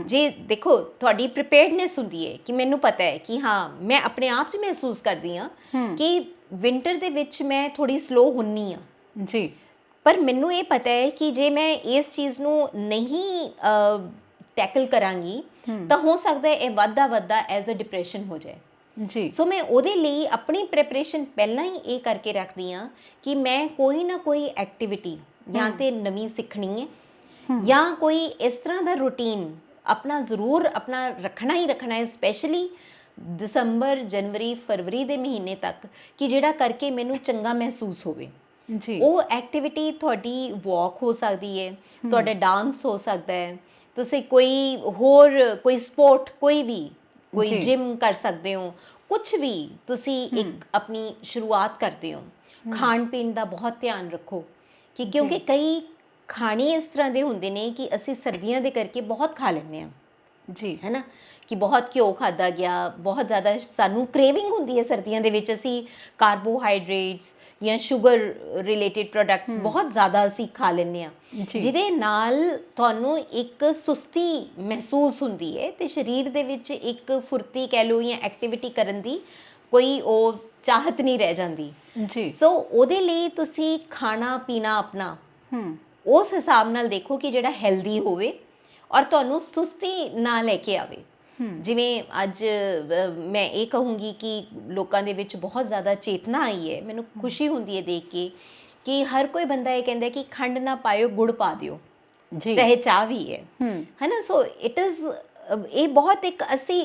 ਜੇ ਦੇਖੋ ਤੁਹਾਡੀ ਪ੍ਰਿਪੇਅਰਡਨੈਸ ਹੁੰਦੀ ਹੈ ਕਿ ਮੈਨੂੰ ਪਤਾ ਹੈ ਕਿ ਹਾਂ ਮੈਂ ਆਪਣੇ ਆਪ 'ਚ ਮਹਿਸੂਸ ਕਰਦੀ ਹਾਂ ਕਿ ਵਿੰਟਰ ਦੇ ਵਿੱਚ ਮੈਂ ਥੋੜ੍ਹੀ ਸਲੋ ਹੁੰਨੀ ਹਾਂ ਜੀ, ਪਰ ਮੈਨੂੰ ਇਹ ਪਤਾ ਹੈ ਕਿ ਜੇ ਮੈਂ ਇਸ ਚੀਜ਼ ਨੂੰ ਨਹੀਂ ਟੈਕਲ ਕਰਾਂਗੀ ਤਾਂ ਹੋ ਸਕਦਾ ਹੈ ਇਹ ਵੱਧਦਾ ਐਜ਼ ਅ ਡਿਪਰੈਸ਼ਨ ਹੋ ਜਾਏ। ਜੀ। ਸੋ ਮੈਂ ਉਹਦੇ ਲਈ ਆਪਣੀ ਪ੍ਰੈਪਰੇਸ਼ਨ ਪਹਿਲਾਂ ਹੀ ਇਹ ਕਰਕੇ ਰੱਖਦੀ ਹਾਂ ਕਿ ਮੈਂ ਕੋਈ ਨਾ ਕੋਈ ਐਕਟੀਵਿਟੀ ਜਾਂ ਤੇ ਨਵੀਂ ਸਿੱਖਣੀ ਹੈ ਜਾਂ ਕੋਈ ਇਸ ਤਰ੍ਹਾਂ ਦਾ ਰੂਟੀਨ ਆਪਣਾ ਜ਼ਰੂਰ ਆਪਣਾ ਰੱਖਣਾ ਹੀ ਰੱਖਣਾ ਹੈ, ਸਪੈਸ਼ਲੀ ਦਸੰਬਰ, ਜਨਵਰੀ, ਫਰਵਰੀ ਦੇ ਮਹੀਨੇ ਤੱਕ, ਕਿ ਜਿਹੜਾ ਕਰਕੇ ਮੈਨੂੰ ਚੰਗਾ ਮਹਿਸੂਸ ਹੋਵੇ। ਉਹ ਐਕਟੀਵਿਟੀ ਤੁਹਾਡੀ ਵਾਕ ਹੋ ਸਕਦੀ ਹੈ, ਤੁਹਾਡਾ ਡਾਂਸ ਹੋ ਸਕਦਾ ਹੈ, ਤੁਸੀਂ ਕੋਈ ਸਪੋਰਟ, ਕੋਈ ਜਿਮ ਕਰ ਸਕਦੇ ਹੋ, ਕੁਝ ਵੀ ਤੁਸੀਂ ਇੱਕ ਆਪਣੀ ਸ਼ੁਰੂਆਤ ਕਰਦੇ ਹੋ। ਖਾਣ ਪੀਣ ਦਾ ਬਹੁਤ ਧਿਆਨ ਰੱਖੋ ਕਿ ਕਿਉਂਕਿ ਕਈ ਖਾਣੇ ਇਸ ਤਰ੍ਹਾਂ ਦੇ ਹੁੰਦੇ ਨੇ ਕਿ ਅਸੀਂ ਸਰਦੀਆਂ ਦੇ ਕਰਕੇ ਬਹੁਤ ਖਾ ਲੈਂਦੇ ਹਾਂ ਜੀ, ਹੈ ਨਾ, ਕਿ ਬਹੁਤ ਘਿਓ ਖਾਧਾ ਗਿਆ, ਬਹੁਤ ਜ਼ਿਆਦਾ ਸਾਨੂੰ ਕ੍ਰੇਵਿੰਗ ਹੁੰਦੀ ਹੈ ਸਰਦੀਆਂ ਦੇ ਵਿੱਚ, ਅਸੀਂ ਕਾਰਬੋਹਾਈਡਰੇਟਸ ਜਾਂ ਸ਼ੂਗਰ ਰਿਲੇਟਿਡ ਪ੍ਰੋਡਕਟਸ ਬਹੁਤ ਜ਼ਿਆਦਾ ਅਸੀਂ ਖਾ ਲੈਂਦੇ ਹਾਂ, ਜਿਹਦੇ ਨਾਲ ਤੁਹਾਨੂੰ ਇੱਕ ਸੁਸਤੀ ਮਹਿਸੂਸ ਹੁੰਦੀ ਹੈ ਤੇ ਸਰੀਰ ਦੇ ਵਿੱਚ ਇੱਕ ਫੁਰਤੀ ਕਹਿ ਲਓ ਜਾਂ ਐਕਟੀਵਿਟੀ ਕਰਨ ਦੀ ਕੋਈ ਉਹ ਚਾਹਤ ਨਹੀਂ ਰਹਿ ਜਾਂਦੀ ਜੀ। ਸੋ ਉਹਦੇ ਲਈ ਤੁਸੀਂ ਖਾਣਾ ਪੀਣਾ ਆਪਣਾ ਉਸ ਹਿਸਾਬ ਨਾਲ ਦੇਖੋ ਕਿ ਜਿਹੜਾ ਹੈਲਦੀ ਹੋਵੇ ਔਰ ਤੁਹਾਨੂੰ ਸੁਸਤੀ ਨਾ ਲੈ ਕੇ ਆਵੇ। ਜਿਵੇਂ ਅੱਜ ਮੈਂ ਇਹ ਕਹੂੰਗੀ ਕਿ ਲੋਕਾਂ ਦੇ ਵਿੱਚ ਬਹੁਤ ਜ਼ਿਆਦਾ ਚੇਤਨਾ ਆਈ ਹੈ, ਮੈਨੂੰ ਖੁਸ਼ੀ ਹੁੰਦੀ ਹੈ ਦੇਖ ਕੇ ਕਿ ਹਰ ਕੋਈ ਬੰਦਾ ਇਹ ਕਹਿੰਦਾ ਕਿ ਖੰਡ ਨਾ ਪਾਇਓ ਗੁੜ ਪਾ ਦਿਓ, ਜੀ ਚਾਹੇ ਚਾਹ ਵੀ ਹੈ ਨਾ। ਸੋ ਇਟ ਇਜ਼ ਇਹ ਬਹੁਤ ਇੱਕ ਅਸੀਂ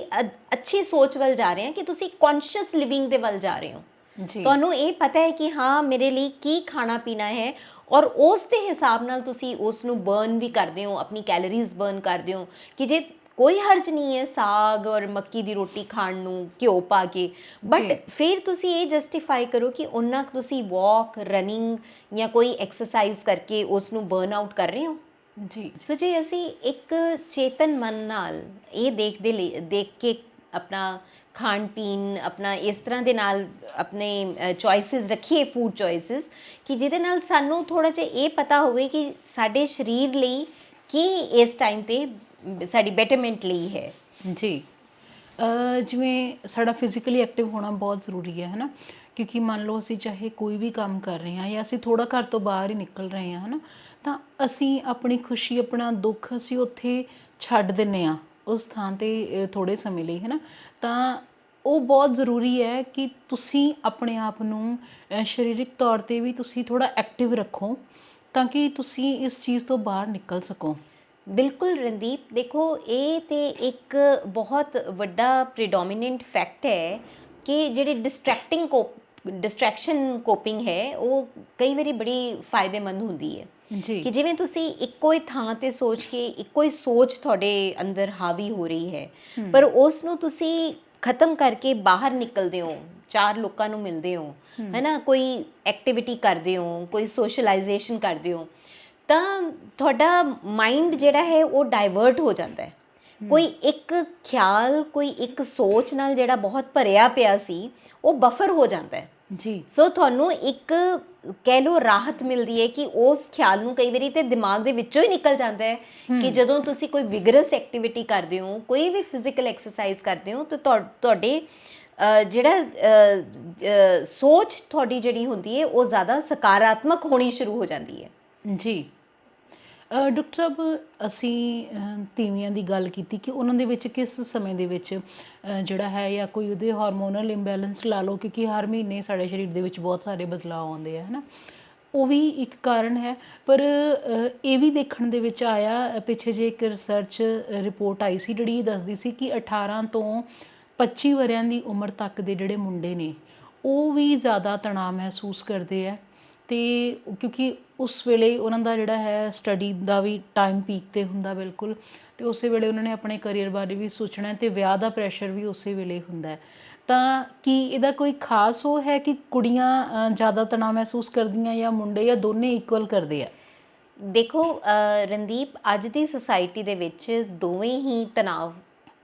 ਅੱਛੀ ਸੋਚ ਵੱਲ ਜਾ ਰਹੇ ਹਾਂ ਕਿ ਤੁਸੀਂ ਕੌਨਸ਼ੀਅਸ ਲਿਵਿੰਗ ਦੇ ਵੱਲ ਜਾ ਰਹੇ ਹੋ। ਜੀ ਤੁਹਾਨੂੰ ਇਹ ਪਤਾ ਹੈ ਕਿ ਹਾਂ ਮੇਰੇ ਲਈ ਕੀ ਖਾਣਾ ਪੀਣਾ ਹੈ, ਔਰ ਉਸ ਦੇ ਹਿਸਾਬ ਨਾਲ ਤੁਸੀਂ ਉਸ ਨੂੰ ਬਰਨ ਵੀ ਕਰਦੇ ਹੋ, ਆਪਣੀ ਕੈਲੋਰੀਜ਼ ਬਰਨ ਕਰਦੇ ਹੋ ਕਿ ਜੇ ਕੋਈ ਹਰਜ ਨਹੀਂ ਹੈ ਸਾਗ ਔਰ ਮੱਕੀ ਦੀ ਰੋਟੀ ਖਾਣ ਨੂੰ ਘਿਓ ਪਾ ਕੇ, ਬਟ ਜੀ। ਫਿਰ ਤੁਸੀਂ ਇਹ ਜਸਟੀਫਾਈ ਕਰੋ ਕਿ ਉਹਨਾਂ ਕੁ ਤੁਸੀਂ ਵਾਕ, ਰਨਿੰਗ ਜਾਂ ਕੋਈ ਐਕਸਰਸਾਈਜ਼ ਕਰਕੇ ਉਸ ਨੂੰ ਬਰਨ ਆਊਟ ਕਰ ਰਹੇ ਹੋ। ਜੀ ਸੋ ਜੇ ਅਸੀਂ ਇੱਕ ਚੇਤਨ ਮਨ ਨਾਲ ਇਹ ਦੇਖ ਕੇ ਆਪਣਾ ਖਾਣ ਪੀਣ ਆਪਣਾ ਇਸ ਤਰ੍ਹਾਂ ਦੇ ਨਾਲ ਆਪਣੇ ਚੋਇਸਿਸ ਰੱਖੀਏ, ਫੂਡ ਚੋਇਸਿਸ, ਕਿ ਜਿਹਦੇ ਨਾਲ ਸਾਨੂੰ ਥੋੜ੍ਹਾ ਜਿਹਾ ਇਹ ਪਤਾ ਹੋਵੇ ਕਿ ਸਾਡੇ ਸਰੀਰ ਲਈ ਕੀ ਇਸ ਟਾਈਮ 'ਤੇ ਸਾਡੀ ਬੈਟਰਮੈਂਟ ਲਈ ਹੈ। ਜੀ ਜਿਵੇਂ ਸਾਡਾ ਫਿਜ਼ੀਕਲੀ ਐਕਟਿਵ ਹੋਣਾ ਬਹੁਤ ਜ਼ਰੂਰੀ ਹੈ ਨਾ, ਕਿਉਂਕਿ ਮੰਨ ਲਓ ਅਸੀਂ ਚਾਹੇ ਕੋਈ ਵੀ ਕੰਮ ਕਰ ਰਹੇ ਹਾਂ ਜਾਂ ਅਸੀਂ ਥੋੜ੍ਹਾ ਘਰ ਤੋਂ ਬਾਹਰ ਹੀ ਨਿਕਲ ਰਹੇ ਹਾਂ ਹੈ ਨਾ, ਤਾਂ ਅਸੀਂ ਆਪਣੀ ਖੁਸ਼ੀ, ਆਪਣਾ ਦੁੱਖ ਅਸੀਂ ਉੱਥੇ ਛੱਡ ਦਿੰਦੇ ਹਾਂ ਉਸ ਥਾਂ 'ਤੇ ਥੋੜ੍ਹੇ ਸਮੇਂ ਲਈ ਹੈ ਨਾ। ਤਾਂ ਉਹ ਬਹੁਤ ਜ਼ਰੂਰੀ ਹੈ ਕਿ ਤੁਸੀਂ ਆਪਣੇ ਆਪ ਨੂੰ ਸਰੀਰਕ ਤੌਰ 'ਤੇ ਵੀ ਤੁਸੀਂ ਥੋੜ੍ਹਾ ਐਕਟਿਵ ਰੱਖੋ ਤਾਂ ਕਿ ਤੁਸੀਂ ਇਸ ਚੀਜ਼ ਤੋਂ ਬਾਹਰ ਨਿਕਲ ਸਕੋ। ਬਿਲਕੁਲ ਰਣਦੀਪ, ਦੇਖੋ ਇਹ ਤੇ ਇੱਕ ਬਹੁਤ ਵੱਡਾ ਪ੍ਰੀਡੋਮੀਨੈਂਟ ਫੈਕਟ ਹੈ ਕਿ ਜਿਹੜੇ ਡਿਸਟਰੈਕਸ਼ਨ ਕੋਪਿੰਗ ਹੈ ਉਹ ਕਈ ਵਾਰੀ ਬੜੀ ਫਾਇਦੇਮੰਦ ਹੁੰਦੀ ਹੈ। ਜੀ ਕਿ ਜਿਵੇਂ ਤੁਸੀਂ ਇੱਕੋ ਹੀ ਥਾਂ ਤੇ ਸੋਚ ਕੇ ਇੱਕੋ ਹੀ ਸੋਚ ਤੁਹਾਡੇ ਅੰਦਰ ਹਾਵੀ ਹੋ ਰਹੀ ਹੈ, ਪਰ ਉਸ ਨੂੰ ਤੁਸੀਂ ਖਤਮ ਕਰਕੇ ਬਾਹਰ ਨਿਕਲਦੇ ਹੋ, ਚਾਰ ਲੋਕਾਂ ਨੂੰ ਮਿਲਦੇ ਹੋ, ਹੈ ਨਾ, ਕੋਈ ਐਕਟੀਵਿਟੀ ਕਰਦੇ ਹੋ, ਕੋਈ ਸੋਸ਼ਲਾਈਜੇਸ਼ਨ ਕਰਦੇ ਹੋ, ਤਾਂ ਤੁਹਾਡਾ ਮਾਈਂਡ ਜਿਹੜਾ ਹੈ ਉਹ ਡਾਇਵਰਟ ਹੋ ਜਾਂਦਾ ਹੈ। ਕੋਈ ਇੱਕ ਖਿਆਲ, ਕੋਈ ਇੱਕ ਸੋਚ ਨਾਲ ਜਿਹੜਾ ਬਹੁਤ ਭਰਿਆ ਪਿਆ ਸੀ ਉਹ ਬਫਰ ਹੋ ਜਾਂਦਾ ਹੈ। ਜੀ ਸੋ ਤੁਹਾਨੂੰ ਇੱਕ ਕਹਿ ਲਓ ਰਾਹਤ ਮਿਲਦੀ ਹੈ ਕਿ ਉਸ ਖਿਆਲ ਨੂੰ ਕਈ ਵਾਰੀ ਤੇ ਦਿਮਾਗ ਦੇ ਵਿੱਚੋਂ ਹੀ ਨਿਕਲ ਜਾਂਦਾ ਹੈ ਕਿ ਜਦੋਂ ਤੁਸੀਂ ਕੋਈ ਵਿਗਰਸ ਐਕਟੀਵਿਟੀ ਕਰਦੇ ਹੋ, ਕੋਈ ਵੀ ਫਿਜ਼ੀਕਲ ਐਕਸਰਸਾਈਜ਼ ਕਰਦੇ ਹੋ, ਤਾਂ ਤੁਹਾਡੇ ਸੋਚ ਤੁਹਾਡੀ ਜਿਹੜੀ ਹੁੰਦੀ ਹੈ ਉਹ ਜ਼ਿਆਦਾ ਸਕਾਰਾਤਮਕ ਹੋਣੀ ਸ਼ੁਰੂ ਹੋ ਜਾਂਦੀ ਹੈ। ਜੀ ਡਾਕਟਰ ਸਾਹਿਬ, ਅਸੀਂ ਤੀਵੀਆਂ ਦੀ ਗੱਲ ਕੀਤੀ ਕਿ ਉਹਨਾਂ ਦੇ ਵਿੱਚ ਕਿਸ ਸਮੇਂ ਦੇ ਵਿੱਚ ਜਿਹੜਾ ਹੈ ਜਾਂ ਕੋਈ ਉਹਦੇ ਹਾਰਮੋਨਲ ਇੰਬੈਲੈਂਸ ਲਾ ਲਓ, ਕਿਉਂਕਿ ਹਰ ਮਹੀਨੇ ਸਾਡੇ ਸਰੀਰ ਦੇ ਵਿੱਚ ਬਹੁਤ ਸਾਰੇ ਬਦਲਾਅ ਆਉਂਦੇ ਆ ਹੈ ਨਾ, ਉਹ ਵੀ ਇੱਕ ਕਾਰਨ ਹੈ। ਪਰ ਇਹ ਵੀ ਦੇਖਣ ਦੇ ਵਿੱਚ ਆਇਆ, ਪਿੱਛੇ ਜੇ ਇੱਕ ਰਿਸਰਚ ਰਿਪੋਰਟ ਆਈ ਸੀ ਜਿਹੜੀ ਦੱਸਦੀ ਸੀ ਕਿ 18 ਤੋਂ 25 ਵਰਿਆਂ ਦੀ ਉਮਰ ਤੱਕ ਦੇ ਜਿਹੜੇ ਮੁੰਡੇ ਨੇ ਉਹ ਵੀ ਜ਼ਿਆਦਾ ਤਣਾਅ ਮਹਿਸੂਸ ਕਰਦੇ ਆ। ਅਤੇ ਕਿਉਂਕਿ ਉਸ ਵੇਲੇ ਉਹਨਾਂ ਦਾ ਜਿਹੜਾ ਹੈ ਸਟੱਡੀ ਦਾ ਵੀ ਟਾਈਮ ਪੀਕ 'ਤੇ ਹੁੰਦਾ ਬਿਲਕੁਲ, ਅਤੇ ਉਸੇ ਵੇਲੇ ਉਹਨਾਂ ਨੇ ਆਪਣੇ ਕਰੀਅਰ ਬਾਰੇ ਵੀ ਸੋਚਣਾ ਅਤੇ ਵਿਆਹ ਦਾ ਪ੍ਰੈਸ਼ਰ ਵੀ ਉਸੇ ਵੇਲੇ ਹੁੰਦਾ ਹੈ। ਤਾਂ ਕੀ ਇਹਦਾ ਕੋਈ ਖਾਸ ਉਹ ਹੈ ਕਿ ਕੁੜੀਆਂ ਜ਼ਿਆਦਾ ਤਣਾਅ ਮਹਿਸੂਸ ਕਰਦੀਆਂ ਜਾਂ ਮੁੰਡੇ, ਜਾਂ ਦੋਨੇ ਇਕੁਅਲ ਕਰਦੇ ਆ? ਦੇਖੋ ਰਣਦੀਪ, ਅੱਜ ਦੀ ਸੁਸਾਇਟੀ ਦੇ ਵਿੱਚ ਦੋਵੇਂ ਹੀ ਤਣਾਅ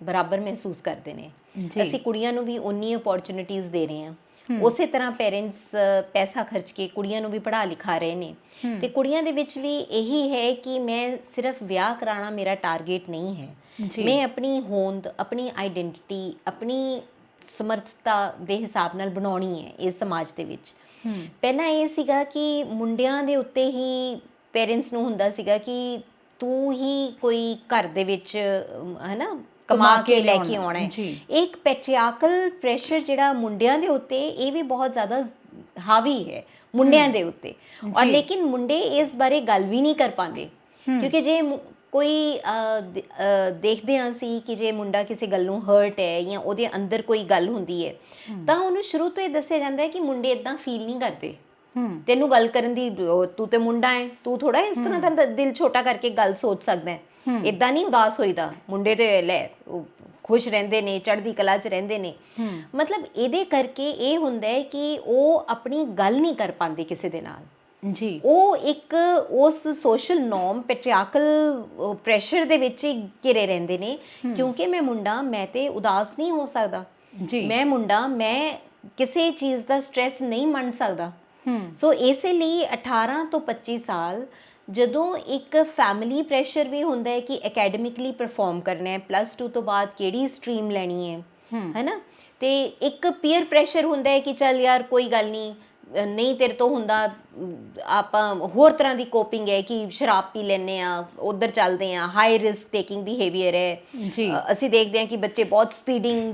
ਬਰਾਬਰ ਮਹਿਸੂਸ ਕਰਦੇ ਨੇ। ਜੀ ਅਸੀਂ ਕੁੜੀਆਂ ਨੂੰ ਵੀ ਉਨੀ ਓਪੋਰਚੁਨਿਟੀਜ਼ ਦੇ ਰਹੇ ਹਾਂ, ਉਸੇ ਤਰ੍ਹਾਂ ਪੇਰੈਂਟਸ ਪੈਸਾ ਖਰਚ ਕੇ ਕੁੜੀਆਂ ਨੂੰ ਵੀ ਪੜ੍ਹਾ ਲਿਖਾ ਰਹੇ ਨੇ, ਤੇ ਕੁੜੀਆਂ ਦੇ ਵਿੱਚ ਵੀ ਇਹੀ ਹੈ ਕਿ ਮੈਂ ਸਿਰਫ ਵਿਆਹ ਕਰਾਉਣਾ ਮੇਰਾ ਟਾਰਗੇਟ ਨਹੀਂ ਹੈ। ਜੀ ਮੈਂ ਆਪਣੀ ਹੋਂਦ, ਆਪਣੀ ਆਈਡੈਂਟੀਟੀ, ਆਪਣੀ ਸਮਰਥਤਾ ਦੇ ਹਿਸਾਬ ਨਾਲ ਬਣਾਉਣੀ ਹੈ ਇਸ ਸਮਾਜ ਦੇ ਵਿੱਚ। ਪਹਿਲਾਂ ਇਹ ਸੀਗਾ ਕਿ ਮੁੰਡਿਆਂ ਦੇ ਉੱਤੇ ਹੀ ਪੇਰੈਂਟਸ ਨੂੰ ਹੁੰਦਾ ਸੀਗਾ ਕਿ ਤੂੰ ਹੀ ਕੋਈ ਘਰ ਦੇ ਵਿੱਚ ਹੈ ਨਾ ਕਮਾ ਕੇ ਲੈ ਕੇ ਆਉਣਾ ਹੈ। ਜੀ ਇੱਕ ਪੈਟਰੀਆਰਕਲ ਪ੍ਰੈਸ਼ਰ ਜਿਹੜਾ ਮੁੰਡਿਆਂ ਦੇ ਉੱਤੇ, ਇਹ ਵੀ ਬਹੁਤ ਜ਼ਿਆਦਾ ਹਾਵੀ ਹੈ ਮੁੰਡਿਆਂ ਦੇ ਉੱਤੇ। ਔਰ ਲੇਕਿਨ ਮੁੰਡੇ ਇਸ ਬਾਰੇ ਗੱਲ ਵੀ ਨਹੀਂ ਕਰ ਪਾਉਂਦੇ, ਕਿਉਂਕਿ ਜੇ ਕੋਈ ਦੇਖਦੇ ਹਾਂ ਅਸੀਂ ਕਿ ਜੇ ਮੁੰਡਾ ਕਿਸੇ ਗੱਲ ਨੂੰ ਹਰਟ ਹੈ ਜਾਂ ਉਹਦੇ ਅੰਦਰ ਕੋਈ ਗੱਲ ਹੁੰਦੀ ਹੈ, ਤਾਂ ਉਹਨੂੰ ਸ਼ੁਰੂ ਤੋਂ ਇਹ ਦੱਸਿਆ ਜਾਂਦਾ ਹੈ ਕਿ ਮੁੰਡੇ ਇਦਾਂ ਫੀਲ ਨਹੀਂ ਕਰਦੇ, ਤੈਨੂੰ ਗੱਲ ਕਰਨ ਦੀ, ਤੂੰ ਤੇ ਮੁੰਡਾ ਹੈ, ਤੂੰ ਥੋੜਾ ਇਸ ਤਰ੍ਹਾਂ ਦਾ ਦਿਲ ਛੋਟਾ ਕਰਕੇ ਗੱਲ ਸੋਚ ਸਕਦਾ ਹੈ, ਇਦਾਂ ਨਹੀਂ ਉਦਾਸ ਹੋਈਦਾ, ਮੁੰਡੇ ਤੇ ਲੈ ਖੁਸ਼ ਰਹਿੰਦੇ ਨੇ, ਚੜ੍ਹਦੀ ਕਲਾ 'ਚ ਰਹਿੰਦੇ ਨੇ। ਮਤਲਬ ਇਹਦੇ ਕਰਕੇ ਇਹ ਹੁੰਦਾ ਹੈ ਕਿ ਉਹ ਆਪਣੀ ਗੱਲ ਨਹੀਂ ਕਰ ਪਾਉਂਦੇ ਕਿਸੇ ਦੇ ਨਾਲ। ਜੀ ਉਹ ਇੱਕ ਉਸ ਸੋਸ਼ਲ ਨੋਰਮ, ਪੈਟਰੀਆਰਕਲ ਪ੍ਰੈਸ਼ਰ ਦੇ ਵਿੱਚ ਹੀ ਘਿਰੇ ਰਹਿੰਦੇ ਨੇ, ਕਿਉਂਕਿ ਮੈਂ ਮੁੰਡਾ, ਮੈਂ ਤੇ ਉਦਾਸ ਨਹੀਂ ਹੋ ਸਕਦਾ, ਜੀ ਮੈਂ ਮੁੰਡਾ, ਮੈਂ ਕਿਸੇ ਚੀਜ਼ ਦਾ ਸਟ੍ਰੈਸ ਨਹੀਂ ਮੰਨ ਸਕਦਾ। ਸੋ ਇਸੇ ਲਈ 18 ਤੋਂ 25 ਸਾਲ ਜਦੋਂ ਇੱਕ ਫੈਮਿਲੀ ਪ੍ਰੈਸ਼ਰ ਵੀ ਹੁੰਦਾ ਹੈ ਕਿ ਅਕੈਡਮਿਕਲੀ ਪਰਫਾਰਮ ਕਰਨਾ ਹੈ, +2 ਤੋਂ ਬਾਅਦ ਕਿਹੜੀ ਸਟਰੀਮ ਲੈਣੀ ਹੈ ਨਾ, ਤੇ ਇੱਕ ਪੀਅਰ ਪ੍ਰੈਸ਼ਰ ਹੁੰਦਾ ਹੈ ਕਿ ਚੱਲ ਯਾਰ ਕੋਈ ਗੱਲ ਨਹੀਂ, ਨਹੀਂ ਤੇਰੇ ਤੋਂ ਹੁੰਦਾ, ਆਪਾਂ ਹੋਰ ਤਰ੍ਹਾਂ ਦੀ ਕੋਪਿੰਗ ਹੈ ਕਿ ਸ਼ਰਾਬ ਪੀ ਲੈਂਦੇ ਹਾਂ, ਉੱਧਰ ਚੱਲਦੇ ਹਾਂ, ਹਾਈ ਰਿਸਕ ਟੇਕਿੰਗ ਬਿਹੇਵੀਅਰ ਹੈ। ਅਸੀਂ ਦੇਖਦੇ ਹਾਂ ਕਿ ਬੱਚੇ ਬਹੁਤ ਸਪੀਡਿੰਗ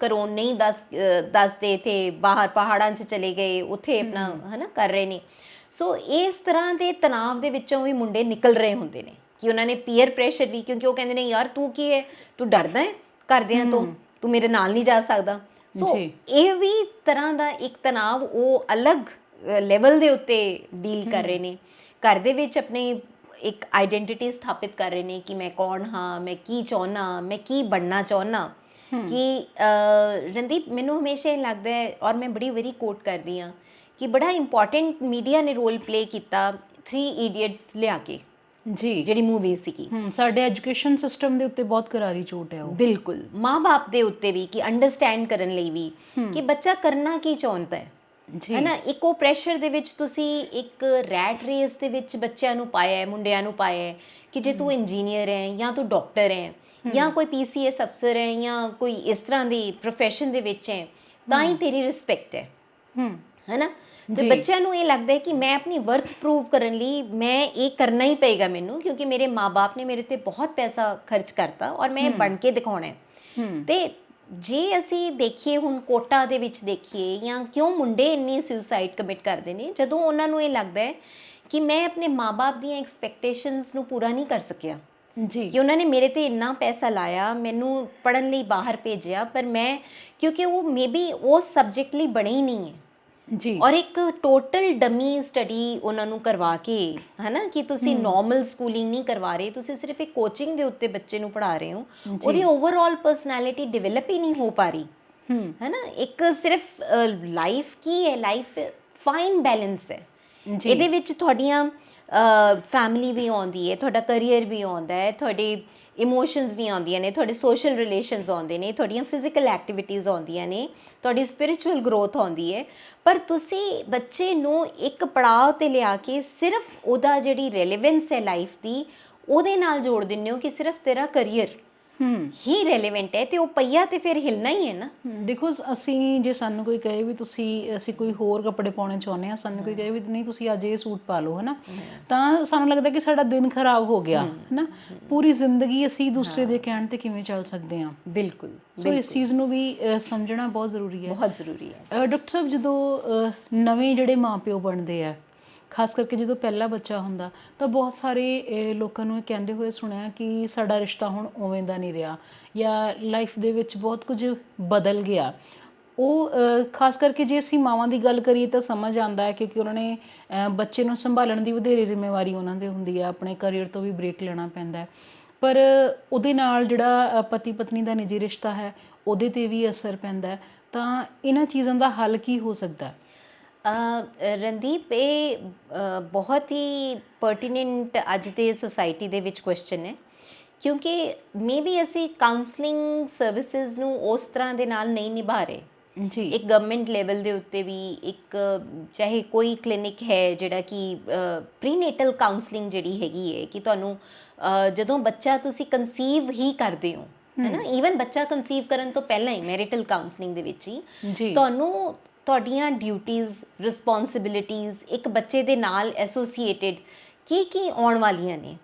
ਘਰੋਂ ਨਹੀਂ ਦੱਸਦੇ, ਤੇ ਬਾਹਰ ਪਹਾੜਾਂ 'ਚ ਚਲੇ ਗਏ, ਉੱਥੇ ਆਪਣਾ ਹੈ ਨਾ ਕਰ ਰਹੇ ਨੇ। ਸੋ ਇਸ ਤਰ੍ਹਾਂ ਦੇ ਤਣਾਅ ਦੇ ਵਿੱਚੋਂ ਵੀ ਮੁੰਡੇ ਨਿਕਲ ਰਹੇ ਹੁੰਦੇ ਨੇ ਕਿ ਉਹਨਾਂ ਨੇ ਪੀਅਰ ਪ੍ਰੈਸ਼ਰ ਵੀ, ਕਿਉਂਕਿ ਉਹ ਕਹਿੰਦੇ ਨੇ ਯਾਰ ਤੂੰ ਕੀ ਹੈ, ਤੂੰ ਡਰਦਾ ਹੈ ਘਰਦਿਆਂ ਤੋਂ, ਤੂੰ ਮੇਰੇ ਨਾਲ ਨਹੀਂ ਜਾ ਸਕਦਾ। ਸੋ ਇਹ ਵੀ ਤਰ੍ਹਾਂ ਦਾ ਇੱਕ ਤਣਾਅ ਉਹ ਅਲੱਗ ਲੈਵਲ ਦੇ ਉੱਤੇ ਡੀਲ ਕਰ ਰਹੇ ਨੇ। ਘਰ ਦੇ ਵਿੱਚ ਆਪਣੇ ਇੱਕ ਆਈਡੈਂਟਿਟੀ ਸਥਾਪਿਤ ਕਰ ਰਹੇ ਨੇ ਕਿ ਮੈਂ ਕੌਣ ਹਾਂ, ਮੈਂ ਕੀ ਚਾਹੁੰਦਾ, ਮੈਂ ਕੀ ਬਣਨਾ ਚਾਹੁੰਦਾ। ਕਿ ਰਣਦੀਪ, ਮੈਨੂੰ ਹਮੇਸ਼ਾ ਇਹ ਲੱਗਦਾ ਹੈ ਔਰ ਮੈਂ ਬੜੀ ਵਾਰੀ ਕੋਟ ਕਰਦੀ ਹਾਂ ਕਿ ਬੜਾ ਇੰਪੋਰਟੈਂਟ ਮੀਡੀਆ ਨੇ ਰੋਲ ਪਲੇ ਕੀਤਾ 3 ਇਡੀਅਟਸ ਲਿਆ ਕੇ, ਜੀ, ਜਿਹੜੀ ਮੂਵੀ ਸੀਗੀ। ਸਾਡੇ ਐਜੂਕੇਸ਼ਨ ਸਿਸਟਮ ਦੇ ਉੱਤੇ ਬਹੁਤ ਕਰਾਰੀ ਚੋਟ ਹੈ ਉਹ। ਬਿਲਕੁਲ, ਮਾਂ-ਬਾਪ ਦੇ ਉੱਤੇ ਵੀ, ਕਿ ਅੰਡਰਸਟੈਂਡ ਕਰਨ ਲਈ ਵੀ ਕਿ ਬੱਚਾ ਕਰਨਾ ਕੀ ਚਾਹੁੰਦਾ ਹੈ, ਹੈ ਨਾ। ਇੱਕ ਉਹ ਪ੍ਰੈਸ਼ਰ ਦੇ ਵਿੱਚ ਤੁਸੀਂ ਇੱਕ ਰੈਟ ਰੇਸ ਦੇ ਵਿੱਚ ਬੱਚਿਆਂ ਨੂੰ ਪਾਇਆ ਹੈ, ਮੁੰਡਿਆਂ ਨੂੰ ਪਾਇਆ ਹੈ ਕਿ ਜੇ ਤੂੰ ਇੰਜੀਨੀਅਰ ਹੈ ਜਾਂ ਤੂੰ ਡਾਕਟਰ ਹੈ ਜਾਂ ਕੋਈ PCS ਅਫਸਰ ਹੈ ਜਾਂ ਕੋਈ ਇਸ ਤਰ੍ਹਾਂ ਦੀ ਪ੍ਰੋਫੈਸ਼ਨ ਦੇ ਵਿੱਚ ਹੈ ਤਾਂ ਹੀ ਤੇਰੀ ਰਿਸਪੈਕਟ ਹੈ ਨਾ। ਤੇ ਬੱਚਿਆਂ ਨੂੰ ਇਹ ਲੱਗਦਾ ਹੈ ਕਿ ਮੈਂ ਆਪਣੀ ਵਰਥ ਪ੍ਰੂਵ ਕਰਨ ਲਈ ਮੈਂ ਇਹ ਕਰਨਾ ਹੀ ਪਏਗਾ ਮੈਨੂੰ, ਕਿਉਂਕਿ ਮੇਰੇ ਮਾਂ-ਬਾਪ ਨੇ ਮੇਰੇ ਤੇ ਬਹੁਤ ਪੈਸਾ ਖਰਚ ਕਰਤਾ ਔਰ ਮੈਂ ਬਣ ਕੇ ਦਿਖਾਉਣਾ ਹੈ। ਤੇ ਜੇ ਅਸੀਂ ਦੇਖੀਏ ਹੁਣ ਕੋਟਾ ਦੇ ਵਿੱਚ ਦੇਖੀਏ, ਜਾਂ ਕਿਉਂ ਮੁੰਡੇ ਇੰਨੀ ਸੁਸਾਈਡ ਕਮਿਟ ਕਰਦੇ ਨੇ, ਜਦੋਂ ਉਹਨਾਂ ਨੂੰ ਇਹ ਲੱਗਦਾ ਹੈ ਕਿ ਮੈਂ ਆਪਣੇ ਮਾਂ-ਬਾਪ ਦੀਆਂ ਐਕਸਪੈਕਟੇਸ਼ਨਸ ਨੂੰ ਪੂਰਾ ਨਹੀਂ ਕਰ ਸਕਿਆ, ਜੀ, ਕਿ ਉਹਨਾਂ ਨੇ ਮੇਰੇ ਤੇ ਇੰਨਾ ਪੈਸਾ ਲਾਇਆ, ਮੈਨੂੰ ਪੜ੍ਹਨ ਲਈ ਬਾਹਰ ਭੇਜਿਆ, ਪਰ ਮੈਂ, ਕਿਉਂਕਿ ਉਹ ਮੇਬੀ ਉਸ ਸਬਜੈਕਟ ਲਈ ਬਣੇ ਹੀ ਨਹੀਂ ਹੈ। ਜੀ, ਔਰ ਇੱਕ ਟੋਟਲ ਡਮੀ ਸਟੱਡੀ ਉਹਨਾਂ ਨੂੰ ਕਰਵਾ ਕੇ, ਹੈ ਨਾ, ਕਿ ਤੁਸੀਂ ਨਾਰਮਲ ਸਕੂਲਿੰਗ ਨਹੀਂ ਕਰਵਾ ਰਹੇ, ਤੁਸੀਂ ਸਿਰਫ ਇੱਕ ਕੋਚਿੰਗ ਦੇ ਉੱਤੇ ਬੱਚੇ ਨੂੰ ਪੜ੍ਹਾ ਰਹੇ ਹੋ, ਉਹਦੀ ਓਵਰਆਲ ਪਰਸਨੈਲਿਟੀ ਡਿਵੈਲਪ ਹੀ ਨਹੀਂ ਹੋ ਪਾ ਰਹੀ, ਹੈ ਨਾ। ਇੱਕ ਸਿਰਫ ਲਾਈਫ ਕੀ ਹੈ, ਲਾਈਫ ਫਾਈਨ ਬੈਲੈਂਸ ਹੈ। ਇਹਦੇ ਵਿੱਚ ਤੁਹਾਡੀਆਂ ਫੈਮਿਲੀ ਵੀ ਆਉਂਦੀ ਹੈ, ਤੁਹਾਡਾ ਕਰੀਅਰ ਵੀ ਆਉਂਦਾ ਹੈ, ਤੁਹਾਡੇ ਇਮੋਸ਼ਨਸ ਵੀ ਆਉਂਦੀਆਂ ਨੇ, ਤੁਹਾਡੇ ਸੋਸ਼ਲ ਰਿਲੇਸ਼ਨਸ ਆਉਂਦੇ ਨੇ, ਤੁਹਾਡੀਆਂ ਫਿਜ਼ੀਕਲ ਐਕਟੀਵਿਟੀਜ਼ ਆਉਂਦੀਆਂ ਨੇ, ਤੁਹਾਡੀ ਸਪਿਰਿਚੁਅਲ ਗਰੋਥ ਆਉਂਦੀ ਹੈ। ਪਰ ਤੁਸੀਂ ਬੱਚੇ ਨੂੰ ਇੱਕ ਪੜਾਅ 'ਤੇ ਲਿਆ ਕੇ ਸਿਰਫ ਉਹਦਾ ਜਿਹੜੀ ਰੈਲੇਵੈਂਸ ਹੈ ਲਾਈਫ ਦੀ, ਉਹਦੇ ਨਾਲ ਜੋੜ ਦਿੰਦੇ ਹੋ ਕਿ ਸਿਰਫ ਤੇਰਾ ਕਰੀਅਰ ਹੀ ਰੈਲੇਵੈਂਟ ਹੈ, ਤੇ ਉਹ ਪਈਆ ਤੇ ਫਿਰ ਹਿਲਣਾ ਹੀ ਹੈ ਨਾ। ਦੇਖੋ, ਅਸੀਂ ਜੇ ਸਾਨੂੰ ਕੋਈ ਕਹੇ ਵੀ ਅਸੀਂ ਕੋਈ ਹੋਰ ਕੱਪੜੇ ਪਾਉਣੇ ਚਾਹੁੰਦੇ ਹਾਂ, ਸਾਨੂੰ ਕੋਈ ਕਹੇ ਵੀ ਨਹੀਂ ਤੁਸੀਂ ਅੱਜ ਇਹ ਸੂਟ ਪਾ ਲਓ, ਹੈ ਨਾ, ਤਾਂ ਸਾਨੂੰ ਲੱਗਦਾ ਕਿ ਸਾਡਾ ਦਿਨ ਖਰਾਬ ਹੋ ਗਿਆ, ਹੈ ਨਾ। ਪੂਰੀ ਜ਼ਿੰਦਗੀ ਅਸੀਂ ਦੂਸਰੇ ਦੇ ਕਹਿਣ 'ਤੇ ਕਿਵੇਂ ਚੱਲ ਸਕਦੇ ਹਾਂ? ਬਿਲਕੁਲ। ਸੋ ਇਸ ਚੀਜ਼ ਨੂੰ ਵੀ ਸਮਝਣਾ ਬਹੁਤ ਜ਼ਰੂਰੀ ਹੈ, ਬਹੁਤ ਜ਼ਰੂਰੀ ਹੈ। ਡਾਕਟਰ ਸਾਹਿਬ, ਜਦੋਂ ਨਵੇਂ ਜਿਹੜੇ ਮਾਂ ਪਿਓ ਬਣਦੇ ਆ, ਖਾਸ ਕਰਕੇ ਜਦੋਂ ਪਹਿਲਾ ਬੱਚਾ ਹੁੰਦਾ, ਤਾਂ ਬਹੁਤ ਸਾਰੇ ਲੋਕਾਂ ਨੂੰ ਇਹ ਕਹਿੰਦੇ ਹੋਏ ਸੁਣਿਆ ਕਿ ਸਾਡਾ ਰਿਸ਼ਤਾ ਹੁਣ ਉਵੇਂ ਦਾ ਨਹੀਂ ਰਿਹਾ, ਜਾਂ ਲਾਈਫ ਦੇ ਵਿੱਚ ਬਹੁਤ ਕੁਝ ਬਦਲ ਗਿਆ। ਉਹ ਖਾਸ ਕਰਕੇ ਜੇ ਅਸੀਂ ਮਾਵਾਂ ਦੀ ਗੱਲ ਕਰੀਏ ਤਾਂ ਸਮਝ ਆਉਂਦਾ ਹੈ, ਕਿਉਂਕਿ ਉਹਨਾਂ ਨੇ ਬੱਚੇ ਨੂੰ ਸੰਭਾਲਣ ਦੀ ਵਧੇਰੇ ਜ਼ਿੰਮੇਵਾਰੀ ਉਹਨਾਂ 'ਤੇ ਹੁੰਦੀ ਹੈ, ਆਪਣੇ ਕਰੀਅਰ ਤੋਂ ਵੀ ਬ੍ਰੇਕ ਲੈਣਾ ਪੈਂਦਾ ਹੈ। ਪਰ ਉਹਦੇ ਨਾਲ ਜਿਹੜਾ ਪਤੀ ਪਤਨੀ ਦਾ ਨਿੱਜੀ ਰਿਸ਼ਤਾ ਹੈ, ਉਹਦੇ 'ਤੇ ਵੀ ਅਸਰ ਪੈਂਦਾ ਹੈ। ਤਾਂ ਇਹਨਾਂ ਚੀਜ਼ਾਂ ਦਾ ਹੱਲ ਕੀ ਹੋ ਸਕਦਾ? ਰਣਦੀਪ, ਇਹ ਬਹੁਤ ਹੀ ਪਰਟੀਨੈਂਟ ਅੱਜ ਦੇ ਸੋਸਾਇਟੀ ਦੇ ਵਿੱਚ ਕੁਐਸਚਨ ਹੈ, ਕਿਉਂਕਿ ਮੇਬੀ ਅਸੀਂ ਕਾਉਂਸਲਿੰਗ ਸਰਵਿਸਿਜ਼ ਨੂੰ ਉਸ ਤਰ੍ਹਾਂ ਦੇ ਨਾਲ ਨਹੀਂ ਨਿਭਾ ਰਹੇ। ਜੀ, ਇੱਕ ਗਵਰਨਮੈਂਟ ਲੈਵਲ ਦੇ ਉੱਤੇ ਵੀ ਇੱਕ, ਚਾਹੇ ਕੋਈ ਕਲੀਨਿਕ ਹੈ ਜਿਹੜਾ ਕਿ ਪ੍ਰੀਨੇਟਲ ਕਾਉਂਸਲਿੰਗ ਜਿਹੜੀ ਹੈਗੀ ਹੈ, ਕਿ ਤੁਹਾਨੂੰ ਜਦੋਂ ਬੱਚਾ ਤੁਸੀਂ ਕਨਸੀਵ ਹੀ ਕਰਦੇ ਹੋ, ਹੈ ਨਾ, ਈਵਨ ਬੱਚਾ ਕਨਸੀਵ ਕਰਨ ਤੋਂ ਪਹਿਲਾਂ ਹੀ ਮੈਰਿਟਲ ਕਾਉਂਸਲਿੰਗ ਦੇ ਵਿੱਚ ਹੀ ਤੁਹਾਨੂੰ ਤੁਹਾਡੀਆਂ ਡਿਊਟੀਜ਼, ਰਿਸਪੌਂਸਿਬਿਲਿਟੀਜ਼ ਇੱਕ ਬੱਚੇ ਦੇ ਨਾਲ ਐਸੋਸੀਏਟਿਡ ਕੀ ਆਉਣ ਵਾਲੀਆਂ ਨੇ,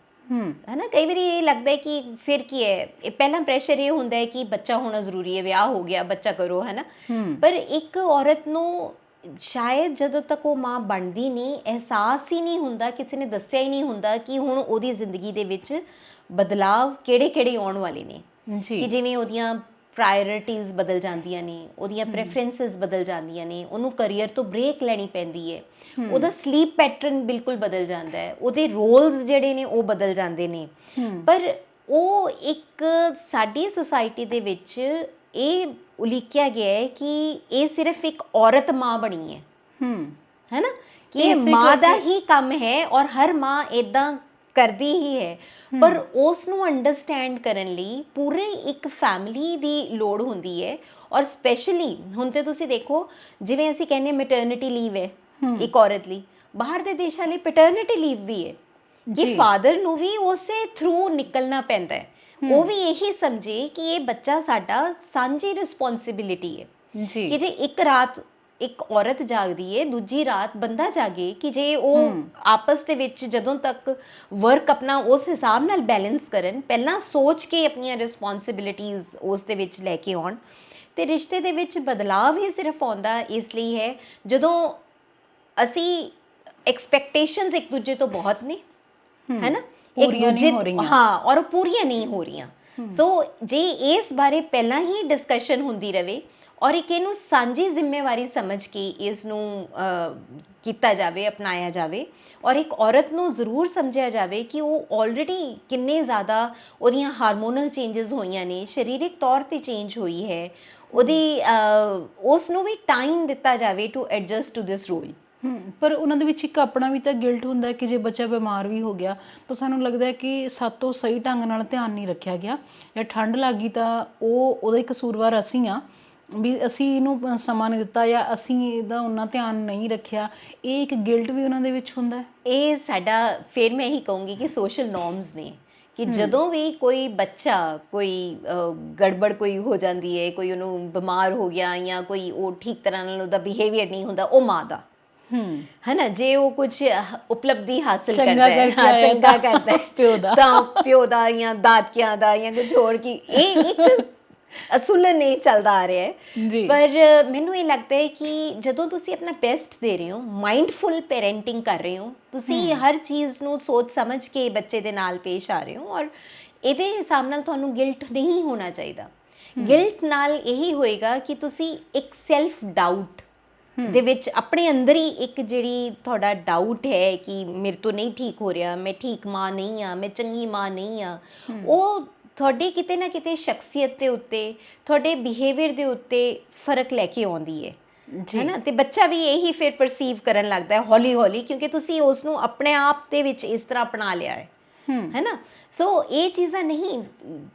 ਹੈ ਨਾ। ਕਈ ਵਾਰੀ ਇਹ ਲੱਗਦਾ ਹੈ ਕਿ ਫਿਰ ਕੀ ਹੈ, ਇਹ ਪਹਿਲਾਂ ਪ੍ਰੈਸ਼ਰ ਇਹ ਹੁੰਦਾ ਹੈ ਕਿ ਬੱਚਾ ਹੋਣਾ ਜ਼ਰੂਰੀ ਹੈ, ਵਿਆਹ ਹੋ ਗਿਆ, ਬੱਚਾ ਕਰੋ, ਹੈ ਨਾ। ਪਰ ਇੱਕ ਔਰਤ ਨੂੰ ਸ਼ਾਇਦ ਜਦੋਂ ਤੱਕ ਉਹ ਮਾਂ ਬਣਦੀ ਨਹੀਂ, ਅਹਿਸਾਸ ਹੀ ਨਹੀਂ ਹੁੰਦਾ, ਕਿਸੇ ਨੇ ਦੱਸਿਆ ਹੀ ਨਹੀਂ ਹੁੰਦਾ ਕਿ ਹੁਣ ਉਹਦੀ ਜ਼ਿੰਦਗੀ ਦੇ ਵਿੱਚ ਬਦਲਾਵ ਕਿਹੜੇ ਆਉਣ ਵਾਲੇ ਨੇ, ਕਿ ਜਿਵੇਂ ਉਹਦੀਆਂ ਪ੍ਰਾਇਰਟੀਜ਼ ਬਦਲ ਜਾਂਦੀਆਂ ਨੇ, ਉਹਦੀਆਂ ਪ੍ਰੈਫਰੈਂਸਿਸ ਬਦਲ ਜਾਂਦੀਆਂ ਨੇ, ਉਹਨੂੰ ਕਰੀਅਰ ਤੋਂ ਬ੍ਰੇਕ ਲੈਣੀ ਪੈਂਦੀ ਹੈ, ਉਹਦਾ ਸਲੀਪ ਪੈਟਰਨ ਬਿਲਕੁਲ ਬਦਲ ਜਾਂਦਾ ਹੈ, ਉਹਦੇ ਰੋਲਸ ਜਿਹੜੇ ਨੇ ਉਹ ਬਦਲ ਜਾਂਦੇ ਨੇ। ਪਰ ਉਹ ਇੱਕ ਸਾਡੀ ਸੁਸਾਇਟੀ ਦੇ ਵਿੱਚ ਇਹ ਉਲੀਕਿਆ ਗਿਆ ਹੈ ਕਿ ਇਹ ਸਿਰਫ ਇੱਕ ਔਰਤ ਮਾਂ ਬਣੀ ਹੈ, ਹੈ ਨਾ, ਕਿ ਇਹ ਮਾਂ ਦਾ ਹੀ ਕੰਮ ਹੈ ਔਰ ਹਰ ਮਾਂ ਇੱਦਾਂ ਕਰਦੀ ਹੀ ਹੈ। ਪਰ ਉਸ ਨੂੰ ਅੰਡਰਸਟੈਂਡ ਕਰਨ ਲਈ ਪੂਰੇ ਇੱਕ ਫੈਮਿਲੀ ਦੀ ਲੋੜ ਹੁੰਦੀ ਹੈ। ਔਰ ਸਪੈਸ਼ਲੀ ਹੁਣ ਤੇ ਤੁਸੀਂ ਦੇਖੋ, ਜਿਵੇਂ ਅਸੀਂ ਕਹਿੰਦੇ ਮੈਟਰਨਿਟੀ ਲੀਵ ਹੈ ਇੱਕ ਔਰਤ ਲਈ, ਬਾਹਰ ਦੇ ਦੇਸ਼ਾਂ ਲਈ ਪੈਟਰਨਿਟੀ ਲੀਵ ਵੀ ਹੈ, ਕਿ ਫਾਦਰ ਨੂੰ ਵੀ ਉਸੇ ਥਰੂ ਨਿਕਲਣਾ ਪੈਂਦਾ ਹੈ। ਉਹ ਵੀ ਇਹੀ ਸਮਝੇ ਕਿ ਇਹ ਬੱਚਾ ਸਾਡਾ ਸਾਂਝੀ ਰਿਸਪੌਂਸਿਬਿਲਿਟੀ ਹੈ, ਕਿ ਜੇ ਇੱਕ ਰਾਤ ਇੱਕ ਔਰਤ ਜਾਗਦੀ ਹੈ, ਦੂਜੀ ਰਾਤ ਬੰਦਾ ਜਾਗੇ, ਕਿ ਜੇ ਉਹ ਆਪਸ ਦੇ ਵਿੱਚ ਜਦੋਂ ਤੱਕ ਵਰਕ ਆਪਣਾ ਉਸ ਹਿਸਾਬ ਨਾਲ ਬੈਲੈਂਸ ਕਰਨ, ਪਹਿਲਾਂ ਸੋਚ ਕੇ ਆਪਣੀਆਂ ਰਿਸਪੌਂਸਿਬਿਲਿਟੀਜ਼ ਉਸ ਦੇ ਵਿੱਚ ਲੈ ਕੇ ਆਉਣ, ਤੇ ਰਿਸ਼ਤੇ ਦੇ ਵਿੱਚ ਬਦਲਾਵ ਹੀ ਸਿਰਫ ਆਉਂਦਾ ਇਸ ਲਈ ਹੈ ਜਦੋਂ ਅਸੀਂ ਐਕਸਪੈਕਟੇਸ਼ਨਸ ਇੱਕ ਦੂਜੇ ਤੋਂ ਬਹੁਤ ਨੇ, ਹੈ ਨਾ, ਪੂਰੀਆਂ ਨਹੀਂ ਹੋ ਰਹੀਆਂ। ਹਾਂ, ਔਰ ਉਹ ਪੂਰੀਆਂ ਨਹੀਂ ਹੋ ਰਹੀਆਂ। ਸੋ ਜੇ ਇਸ ਬਾਰੇ ਪਹਿਲਾਂ ਹੀ ਡਿਸਕਸ਼ਨ ਹੁੰਦੀ ਰਵੇ ਔਰ ਇੱਕ ਇਹਨੂੰ ਸਾਂਝੀ ਜ਼ਿੰਮੇਵਾਰੀ ਸਮਝ ਕੇ ਇਸ ਨੂੰ ਕੀਤਾ ਜਾਵੇ, ਅਪਣਾਇਆ ਜਾਵੇ, ਔਰ ਇੱਕ ਔਰਤ ਨੂੰ ਜ਼ਰੂਰ ਸਮਝਿਆ ਜਾਵੇ ਕਿ ਉਹ ਆਲਰੇਡੀ ਕਿੰਨੇ ਜ਼ਿਆਦਾ ਉਹਦੀਆਂ ਹਾਰਮੋਨਲ ਚੇਂਜਸ ਹੋਈਆਂ ਨੇ, ਸਰੀਰਕ ਤੌਰ 'ਤੇ ਚੇਂਜ ਹੋਈ ਹੈ, ਉਹਦੀ ਉਸ ਨੂੰ ਵੀ ਟਾਈਮ ਦਿੱਤਾ ਜਾਵੇ to adjust to this role. ਪਰ ਉਹਨਾਂ ਦੇ ਵਿੱਚ ਇੱਕ ਆਪਣਾ ਵੀ ਤਾਂ ਗਿਲਟ ਹੁੰਦਾ ਕਿ ਜੇ ਬੱਚਾ ਬਿਮਾਰ ਵੀ ਹੋ ਗਿਆ ਤਾਂ ਸਾਨੂੰ ਲੱਗਦਾ ਹੈ ਕਿ ਸਾਤੋਂ ਸਹੀ ਢੰਗ ਨਾਲ ਧਿਆਨ ਨਹੀਂ ਰੱਖਿਆ ਗਿਆ, ਜਾਂ ਠੰਡ ਲੱਗ ਗਈ ਤਾਂ ਉਹਦਾ ਹੀ ਕਸੂਰਵਾਰ ਅਸੀਂ ਆ ਵੀ ਅਸੀਂ ਇਹਨੂੰ ਸਮਾਂ ਨਹੀਂ ਦਿੱਤਾ ਜਾਂ ਅਸੀਂ ਇਹਦਾ ਉਹਨਾਂ ਧਿਆਨ ਨਹੀਂ ਰੱਖਿਆ। ਇਹ ਇੱਕ ਗਿਲਟ ਵੀ ਉਹਨਾਂ ਦੇ ਵਿੱਚ ਹੁੰਦਾ ਹੈ। ਇਹ ਸਾਡਾ, ਫਿਰ ਮੈਂ ਇਹੀ ਕਹੂੰਗੀ ਕਿ ਸੋਸ਼ਲ ਨੋਰਮਸ ਨੇ ਕਿ ਜਦੋਂ ਵੀ ਕੋਈ ਬੱਚਾ ਕੋਈ ਗੜਬੜ ਕੋਈ ਹੋ ਜਾਂਦੀ ਹੈ, ਕੋਈ ਉਹਨੂੰ ਬਿਮਾਰ ਹੋ ਗਿਆ ਜਾਂ ਕੋਈ ਉਹ ਠੀਕ ਤਰ੍ਹਾਂ ਨਾਲ ਉਹਦਾ ਬਿਹੇਵੀਅਰ ਨਹੀਂ ਹੁੰਦਾ, ਉਹ ਮਾਂ ਦਾ ਹੈ ਨਾ, ਜੇ ਉਹ ਕੁਝ ਉਪਲਬਧੀ ਹਾਸਲ ਕਰਦਾ ਹੈ, ਹਾਂ ਚੰਗਾ ਕਰਦਾ ਹੈ ਪਿਓ ਦਾ, ਤਾਂ ਪਿਓ ਦਾ ਜਾਂ ਦਾਦਕਿਆਂ ਦਾ ਜਾਂ ਕੁਝ ਹੋਰ, ਕਿ ਇਹ ਇੱਕ ਅਸੂਲਨ ਇਹ ਚੱਲਦਾ ਆ ਰਿਹਾ ਹੈ। ਪਰ ਮੈਨੂੰ ਇਹ ਲੱਗਦਾ ਹੈ ਕਿ ਜਦੋਂ ਤੁਸੀਂ ਆਪਣਾ ਬੈਸਟ ਦੇ ਰਹੇ ਹੋ, ਮਾਈਂਡਫੁਲ ਪੈਰੈਂਟਿੰਗ ਕਰ ਰਹੇ ਹੋ, ਤੁਸੀਂ ਹਰ ਚੀਜ਼ ਨੂੰ ਸੋਚ ਸਮਝ ਕੇ ਬੱਚੇ ਦੇ ਨਾਲ ਪੇਸ਼ ਆ ਰਹੇ ਹੋ, ਔਰ ਇਹਦੇ ਹਿਸਾਬ ਨਾਲ ਤੁਹਾਨੂੰ ਗਿਲਟ ਨਹੀਂ ਹੋਣਾ ਚਾਹੀਦਾ। ਗਿਲਟ ਨਾਲ ਇਹੀ ਹੋਏਗਾ ਕਿ ਤੁਸੀਂ ਇੱਕ ਸੈਲਫ ਡਾਊਟ ਦੇ ਵਿੱਚ ਆਪਣੇ ਅੰਦਰ ਹੀ ਇੱਕ ਜਿਹੜੀ ਤੁਹਾਡਾ ਡਾਊਟ ਹੈ ਕਿ ਮੇਰੇ ਤੋਂ ਨਹੀਂ ਠੀਕ ਹੋ ਰਿਹਾ, ਮੈਂ ਠੀਕ ਮਾਂ ਨਹੀਂ ਆ, ਮੈਂ ਚੰਗੀ ਮਾਂ ਨਹੀਂ ਆ, ਉਹ ਤੁਹਾਡੀ ਕਿਤੇ ਨਾ ਕਿਤੇ ਸ਼ਖਸੀਅਤ ਦੇ ਉੱਤੇ, ਤੁਹਾਡੇ ਬਿਹੇਵੀਅਰ ਦੇ ਉੱਤੇ ਫਰਕ ਲੈ ਕੇ ਆਉਂਦੀ ਹੈ, ਹੈ ਨਾ। ਤੇ ਬੱਚਾ ਵੀ ਇਹੀ ਫਿਰ ਪਰਸੀਵ ਕਰਨ ਲੱਗਦਾ ਹੈ ਹੌਲੀ ਹੌਲੀ, ਕਿਉਂਕਿ ਤੁਸੀਂ ਉਸ ਨੂੰ ਆਪਣੇ ਆਪ ਦੇ ਵਿੱਚ ਇਸ ਤਰ੍ਹਾਂ ਅਪਣਾ ਲਿਆ ਹੈ ਨਾ। ਸੋ ਇਹ ਚੀਜ਼ਾਂ ਨਹੀਂ,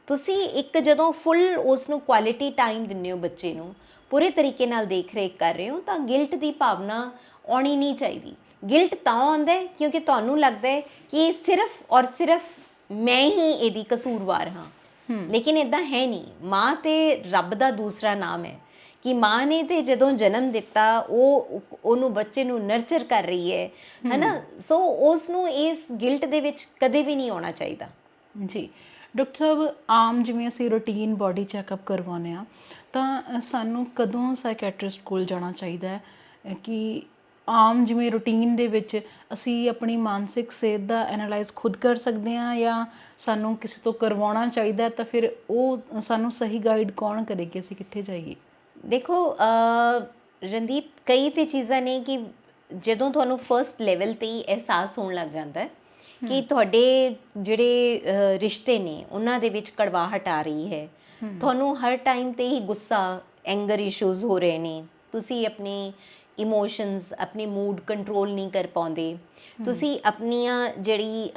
ਤੁਸੀਂ ਇੱਕ ਜਦੋਂ ਫੁੱਲ ਉਸ ਨੂੰ ਕੁਆਲਿਟੀ ਟਾਈਮ ਦਿੰਦੇ ਹੋ, ਬੱਚੇ ਨੂੰ ਪੂਰੇ ਤਰੀਕੇ ਨਾਲ ਦੇਖ ਰੇਖ ਕਰ ਰਹੇ ਹੋ, ਤਾਂ ਗਿਲਟ ਦੀ ਭਾਵਨਾ ਆਉਣੀ ਨਹੀਂ ਚਾਹੀਦੀ। ਗਿਲਟ ਤਾਂ ਆਉਂਦਾ ਹੈ ਕਿਉਂਕਿ ਤੁਹਾਨੂੰ ਲੱਗਦਾ ਹੈ ਕਿ ਇਹ ਸਿਰਫ ਔਰ ਸਿਰਫ ਮੈਂ ਹੀ ਇਹਦੀ ਕਸੂਰਵਾਰ ਹਾਂ, ਲੇਕਿਨ ਇੱਦਾਂ ਹੈ ਨਹੀਂ। ਮਾਂ ਤੇ ਰੱਬ ਦਾ ਦੂਸਰਾ ਨਾਮ ਹੈ ਕਿ ਮਾਂ ਨੇ ਤੇ ਜਦੋਂ ਜਨਮ ਦਿੱਤਾ, ਉਹਨੂੰ ਬੱਚੇ ਨੂੰ ਨਰਚਰ ਕਰ ਰਹੀ ਹੈ ਨਾ। ਸੋ ਉਸ ਨੂੰ ਇਸ ਗਿਲਟ ਦੇ ਵਿੱਚ ਕਦੇ ਵੀ ਨਹੀਂ ਆਉਣਾ ਚਾਹੀਦਾ। ਜੀ ਡਾਕਟਰ ਸਾਹਿਬ, ਆਮ ਜਿਵੇਂ ਅਸੀਂ ਰੂਟੀਨ ਬੋਡੀ ਚੈੱਕਅਪ ਕਰਵਾਉਂਦੇ ਹਾਂ ਤਾਂ ਸਾਨੂੰ ਕਦੋਂ ਸਾਈਕੈਟਰਿਸਟ ਕੋਲ ਜਾਣਾ ਚਾਹੀਦਾ ਹੈ ਕਿ ਆਮ ਜਿਵੇਂ ਰੂਟੀਨ ਦੇ ਵਿੱਚ ਅਸੀਂ ਆਪਣੀ ਮਾਨਸਿਕ ਸਿਹਤ ਦਾ ਐਨਾਲਾਈਜ਼ ਖੁਦ ਕਰ ਸਕਦੇ ਹਾਂ, ਜਾਂ ਸਾਨੂੰ ਕਿਸੇ ਤੋਂ ਕਰਵਾਉਣਾ ਚਾਹੀਦਾ? ਤਾਂ ਫਿਰ ਉਹ ਸਾਨੂੰ ਸਹੀ ਗਾਈਡ ਕੌਣ ਕਰੇ ਕਿ ਅਸੀਂ ਕਿੱਥੇ ਜਾਈਏ? ਦੇਖੋ ਰਣਦੀਪ, ਕਈ ਤੇ ਚੀਜ਼ਾਂ ਨੇ ਕਿ ਜਦੋਂ ਤੁਹਾਨੂੰ ਫਰਸਟ ਲੈਵਲ 'ਤੇ ਹੀ ਅਹਿਸਾਸ ਹੋਣ ਲੱਗ ਜਾਂਦਾ ਹੈ ਕਿ ਤੁਹਾਡੇ ਜਿਹੜੇ ਰਿਸ਼ਤੇ ਨੇ ਉਹਨਾਂ ਦੇ ਵਿੱਚ ਕੜਵਾਹਟ ਆ ਰਹੀ ਹੈ, ਤੁਹਾਨੂੰ ਹਰ ਟਾਈਮ 'ਤੇ ਹੀ ਗੁੱਸਾ, ਐਂਗਰ ਇਸ਼ੂਜ਼ ਹੋ ਰਹੇ ਨੇ, ਤੁਸੀਂ ਆਪਣੀ ਇਮੋਸ਼ਨਸ, ਆਪਣੇ ਮੂਡ ਕੰਟਰੋਲ ਨਹੀਂ ਕਰ ਪਾਉਂਦੇ, ਤੁਸੀਂ ਆਪਣੀਆਂ ਜਿਹੜੀ